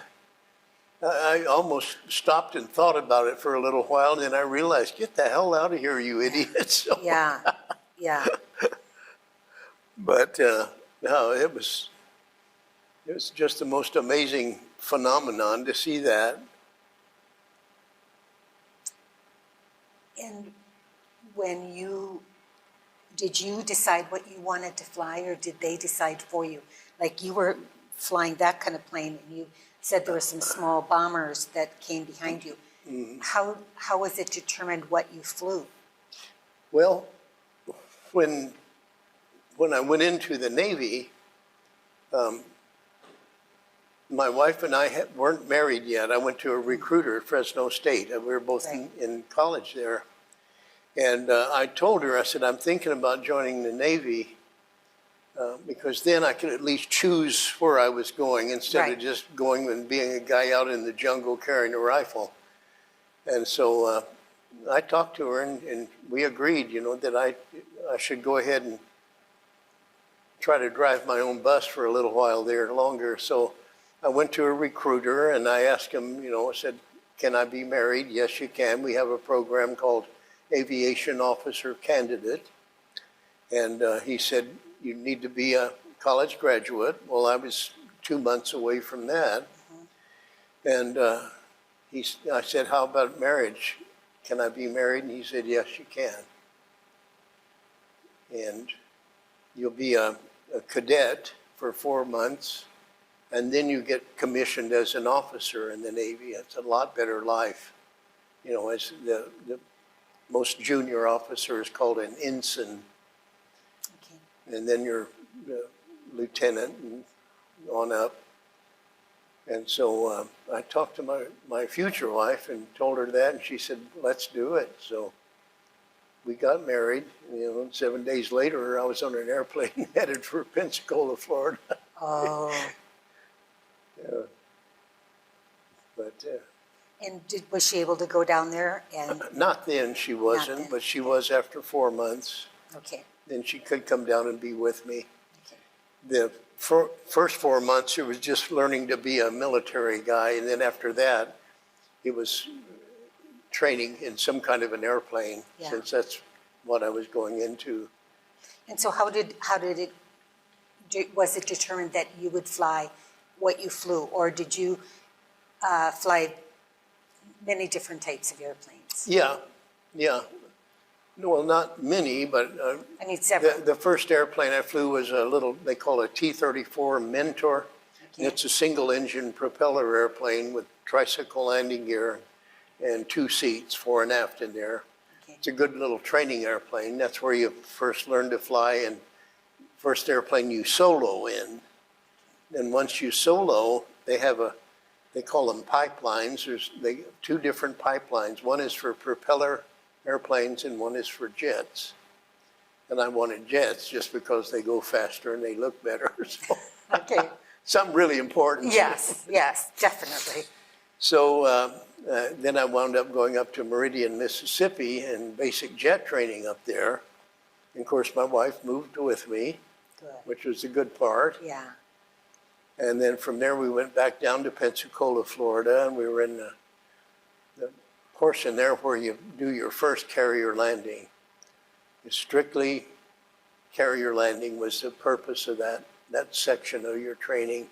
I almost stopped and thought about it for a little while, and then I realized, get the hell out of here, you idiot. So, Yeah, yeah. But no, it was just the most amazing phenomenon to see that. And did you decide what you wanted to fly, or did they decide for you? Like you were flying that kind of plane, and you said there were some small bombers that came behind you. Mm-hmm. How was it determined what you flew? Well, when I went into the Navy, my wife and I weren't married yet. I went to a recruiter at Fresno State. We were both Right. in college there. And I told her, I said, I'm thinking about joining the Navy because then I could at least choose where I was going instead Right. of just going and being a guy out in the jungle carrying a rifle. And so I talked to her, and we agreed, you know, that I should go ahead and try to drive my own bus for a little while there longer. So I went to a recruiter, and I asked him, you know, I said, can I be married? Yes, you can. We have a program called Aviation Officer Candidate. And he said, you need to be a college graduate. Well, I was 2 months away from that. And I said, how about marriage? Can I be married? And he said, yes, you can. And you'll be a cadet for 4 months, and then you get commissioned as an officer in the Navy. It's a lot better life. You know, as the most junior officer is called an ensign, Okay. and then you're lieutenant and on up. And so I talked to my future wife and told her that, and she said, let's do it. So we got married. You know, 7 days later, I was on an airplane headed for Pensacola, Florida. Oh, Yeah. But and was she able to go down there and, not then, she wasn't, then, but she okay. was after 4 months. okay, Then she could come down and be with me. okay. The first 4 months, it was just learning to be a military guy, and then after that, it was training in some kind of an airplane, Yeah. since that's what I was going into. And so how did it, was it determined that you would fly what you flew, or did you fly many different types of airplanes? Yeah, yeah. No, well, not many, but I mean, several. the first airplane I flew was a little, they call it a T-34 Mentor. And it's a single engine propeller airplane with tricycle landing gear and 2 seats, fore and aft in there. Okay. It's a good little training airplane. That's where you first learn to fly, and first airplane you solo in. Then once you solo, they call them pipelines. There's 2 different pipelines. One is for propeller airplanes and one is for jets. And I wanted jets just because they go faster and they look better. So Okay. something really important. Yes, yes, definitely. So then I wound up going up to Meridian, Mississippi, and basic jet training up there. And of course, my wife moved with me, Good. which was the good part. Yeah. And then from there, we went back down to Pensacola, Florida, and we were in the portion there where you do your first carrier landing. It's strictly carrier landing was the purpose of that section of your training.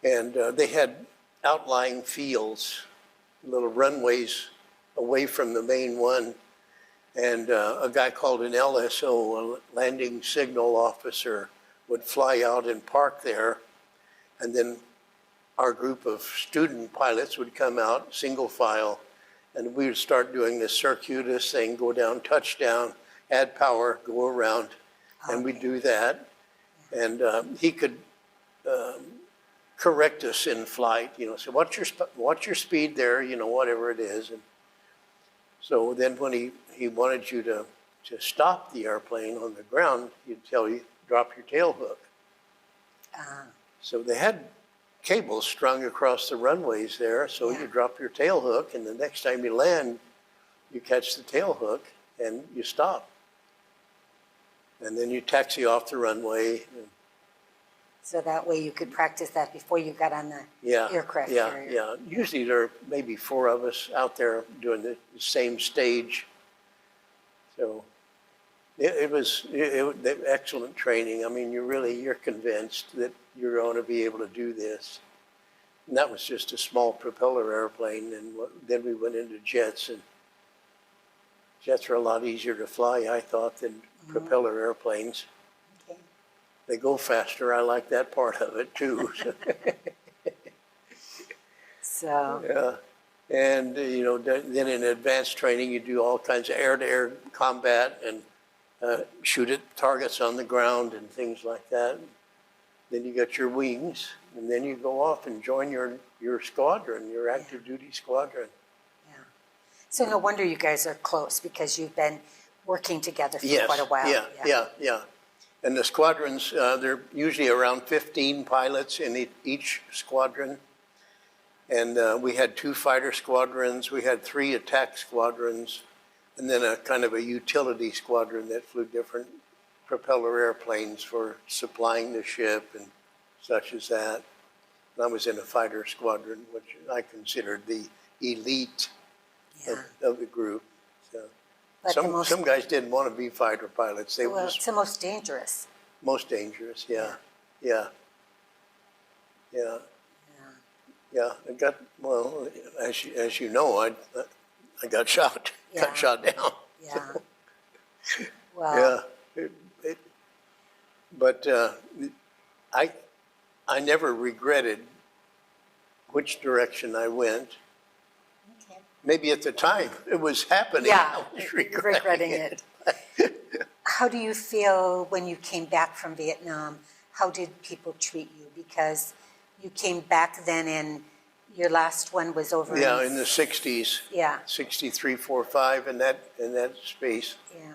And they had outlying fields, little runways away from the main one. And a guy called an LSO, a landing signal officer, would fly out and park there. And then our group of student pilots would come out, single file, and we would start doing this circuitous thing, go down, touchdown, add power, go around, and we'd do that. And he could correct us in flight, say, what's your speed there, whatever it is. And so then when he wanted you to stop the airplane on the ground, he'd tell you, drop your tail hook. So they had cables strung across the runways there, so you drop your tail hook, and the next time you land, you catch the tail hook and you stop. And then you taxi off the runway. So that way you could practice that before you got on the aircraft carrier. Yeah. Usually there are maybe 4 of us out there doing the same stage. So it was excellent training. I mean, you're convinced that you're going to be able to do this. And that was just a small propeller airplane, and then we went into jets, and jets are a lot easier to fly, I thought, than propeller airplanes. Okay. They go faster. I like that part of it too. So. Yeah, and then in advanced training, you do all kinds of air-to-air combat and shoot at targets on the ground and things like that. Then you got your wings, and then you go off and join your squadron, your active duty squadron. Yeah. So no wonder you guys are close, because you've been working together for quite a while. Yeah. And the squadrons, they're usually around 15 pilots in each squadron. And we had 2 fighter squadrons, we had 3 attack squadrons, and then a kind of a utility squadron that flew different propeller airplanes for supplying the ship and such as that. And I was in a fighter squadron, which I considered the elite of the group. So some guys didn't want to be fighter pilots. They were it's the most dangerous. most dangerous. Yeah. I got, well, as you know, I got shot. Got shot down. Yeah. So, Well. But I never regretted which direction I went. Okay. Maybe at the time it was happening. Yeah, I was regretting it. How do you feel when you came back from Vietnam? How did people treat you? Because you came back then, and your last one was over in the 60s. Yeah. 63, 4, 5, in that space. Yeah.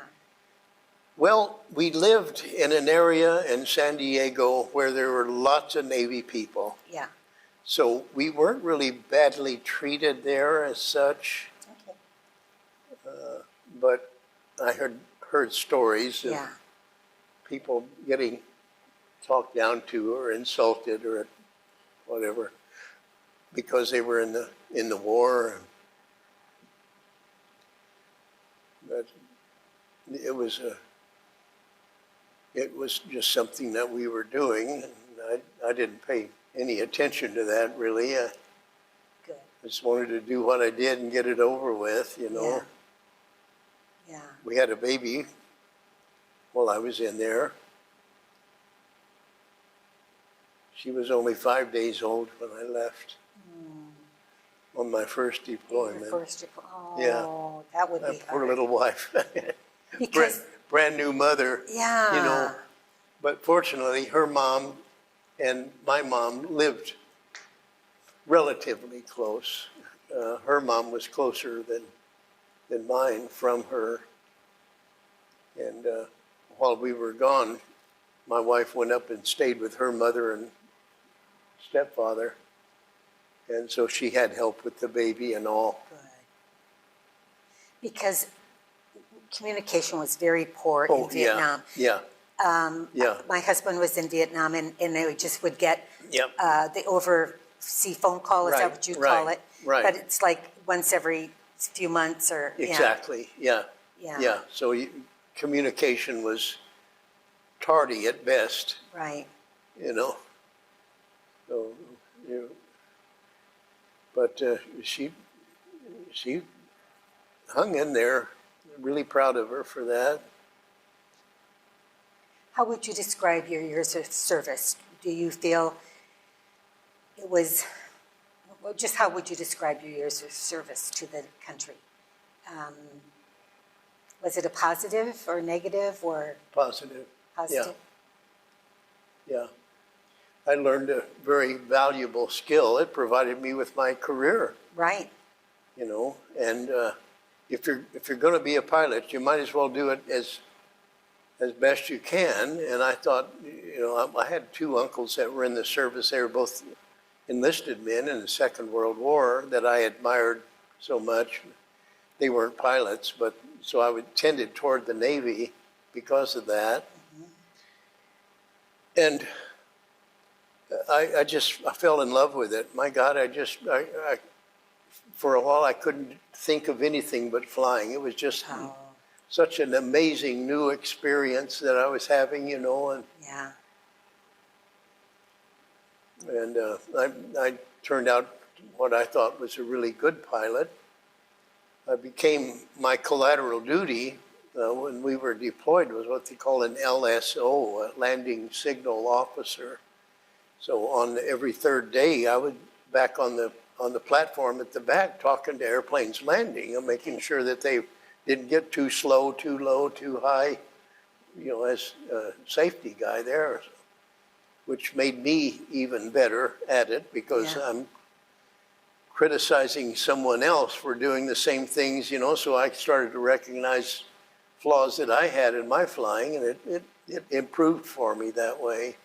Well, we lived in an area in San Diego where there were lots of Navy people. Yeah. So we weren't really badly treated there as such. Okay. But I heard stories of people getting talked down to or insulted or whatever because they were in the war. but it was just something that we were doing. And I didn't pay any attention to that really. I Good. just wanted to do what I did and get it over with, you know. Yeah. We had a baby while I was in there. She was only 5 days old when I left on my first deployment. Oh, Yeah. that would My be poor hard. little wife. Because, brand new mother. yeah. You know, but fortunately her mom and my mom lived relatively close. Her mom was closer than mine from her. And while we were gone, my wife went up and stayed with her mother and stepfather. And so she had help with the baby and all. Good. Because communication was very poor Oh, in Vietnam. yeah. Yeah. My husband was in Vietnam, and they just would get Yep. the overseas phone call, is that Right, what you right, call it? right. But it's like once every few months or, Exactly, yeah. Yeah. Yeah, so communication was tardy at best, Right. you know. So, you know, but she hung in there. Really proud of her for that. How would you describe your years of service? Do you feel it was, well, just how would you describe your years of service to the country? Was it a positive or negative or Positive. positive? Yeah. I learned a very valuable skill. It provided me with my career, Right. you know. And if you're going to be a pilot, you might as well do it as best you can. And I thought, you know, I had two uncles that were in the service. They were both enlisted men in the Second World War that I admired so much. They weren't pilots, but so I tended toward the Navy because of that. And I fell in love with it. My God, I for a while I couldn't think of anything but flying. It was just such an amazing new experience that I was having, you know. And Yeah. and I turned out what I thought was a really good pilot. I became, my collateral duty when we were deployed was what they call an LSO, a landing signal officer. So on every third day, I would back on the platform at the back talking to airplanes landing and making sure that they didn't get too slow, too low, too high, you know, as a safety guy there, which made me even better at it because I'm criticizing someone else for doing the same things, you know, so I started to recognize flaws that I had in my flying, and it improved for me that way.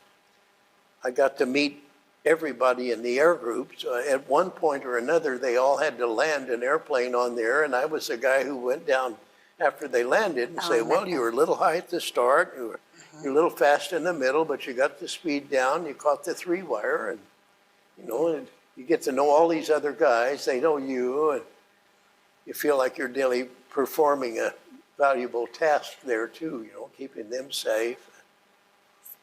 I got to meet everybody in the air group. So at one point or another, they all had to land an airplane on there, and I was the guy who went down after they landed and say, well, you were a little high at the start, you're a little fast in the middle, but you got the speed down, you caught the 3-wire, and, you know, and you get to know all these other guys, they know you, and you feel like you're daily performing a valuable task there too, you know, keeping them safe.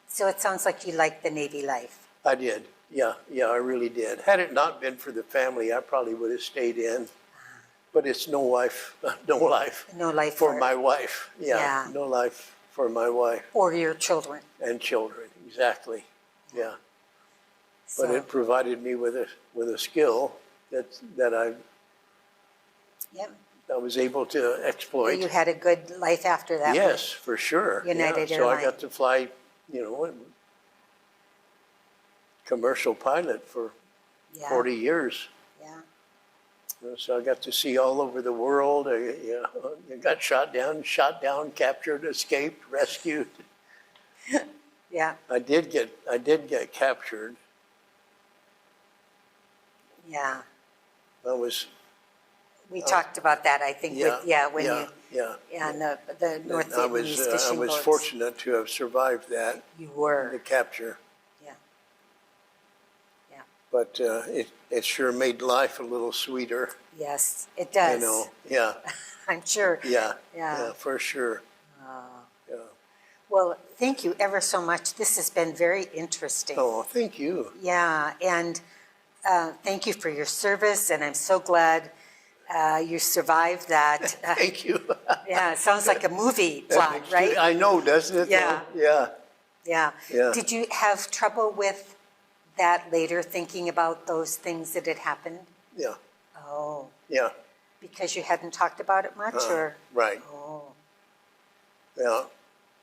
So it sounds like you liked the Navy life. I did. Yeah, I really did. Had it not been for the family, I probably would have stayed in. But it's no life for my wife. Yeah, no life for my wife. Or your children. And children, exactly. Yeah. So, But it provided me with a skill that I was able to exploit. you had a good life after that. Yes, for sure. United So I Airlines. got to fly, you know, commercial pilot for 40 years. Yeah. So I got to see all over the world. I got shot down, captured, escaped, rescued. Yeah. I did get captured. Yeah. We talked about that, I think, on the North Vietnamese fishing I was boats. fortunate to have survived that. You were. The capture. Yeah. but it sure made life a little sweeter, Yes, it does. you know. Yeah, I'm sure. yeah, Yeah. yeah, for sure. Yeah. Well, thank you ever so much. This has been very interesting. Oh, thank you. Yeah, and thank you for your service, and I'm so glad you survived that. Thank you. Yeah, it sounds like a movie plot, right? I know, doesn't it? Yeah. though? Yeah. Yeah. Yeah. Did you have trouble with that later, thinking about those things that had happened? Yeah. Oh, Yeah. because you hadn't talked about it much, or? Right. Oh, Yeah.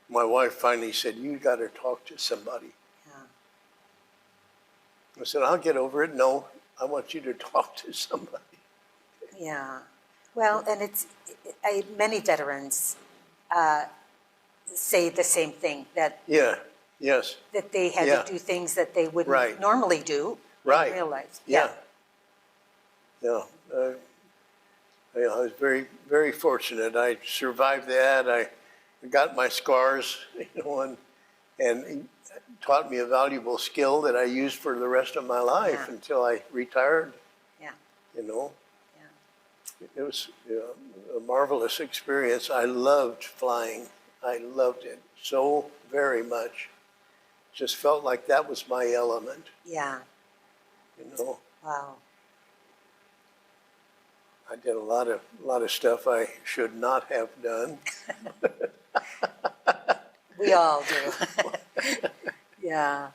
My wife finally said, "You got to talk to somebody." yeah. I said, "I'll get over it." No, I want you to talk to somebody. Yeah. Well, and many veterans say the same thing, that Yeah. Yes. they had Yeah. to do things that they wouldn't Right. normally do Right. in real life. Yeah. Yeah. I was very, very fortunate. I survived that. I got my scars, and it taught me a valuable skill that I used for the rest of my life Yeah. until I retired. Yeah. You know, Yeah. it was a marvelous experience. I loved flying. I loved it so very much. Just felt like that was my element. Yeah. You know, Wow. I did a lot of stuff I should not have done. We all do. Yeah.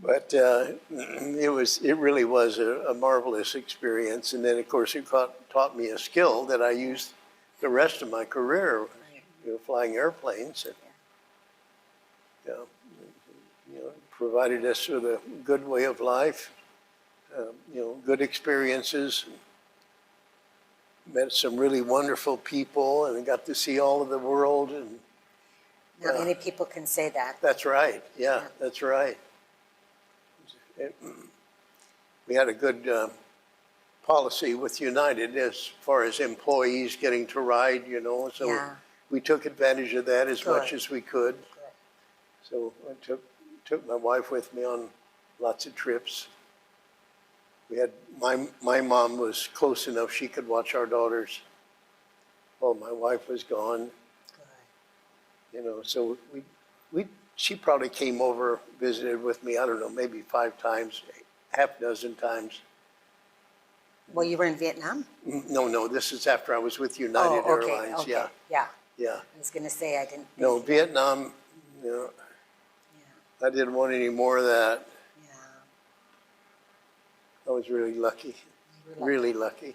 But it really was a marvelous experience. And then, of course, it taught me a skill that I used the rest of my career, flying airplanes. And, provided us with a good way of life, good experiences. Met some really wonderful people and got to see all of the world. And Not many people can say that. that's right. Yeah, that's right. We had a good policy with United as far as employees getting to ride, so Yeah. we took advantage of that as much Good. as we could. Good. So I took my wife with me on lots of trips. We had my mom was close enough she could watch our daughters while my wife was gone. Good. So she probably came over, visited with me, I don't know, maybe 5 times, half dozen times. Well, you were in Vietnam? No, this is after I was with United Oh, okay, Airlines. okay. Yeah, Yeah. yeah. I was going to say I didn't. No, Vietnam, Yeah. I didn't want any more of that. Yeah. I was really lucky, You were lucky. really lucky.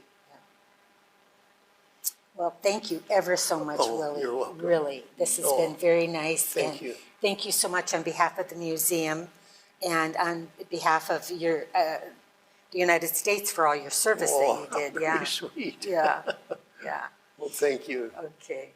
Well, thank you ever so much, Oh, Willie. you're welcome. Really, this has Oh, been very nice. thank and you. Thank you so much on behalf of the museum and on behalf of the United States for all your service that you did. Very Yeah. sweet. Yeah. Yeah. Well, thank you. Okay.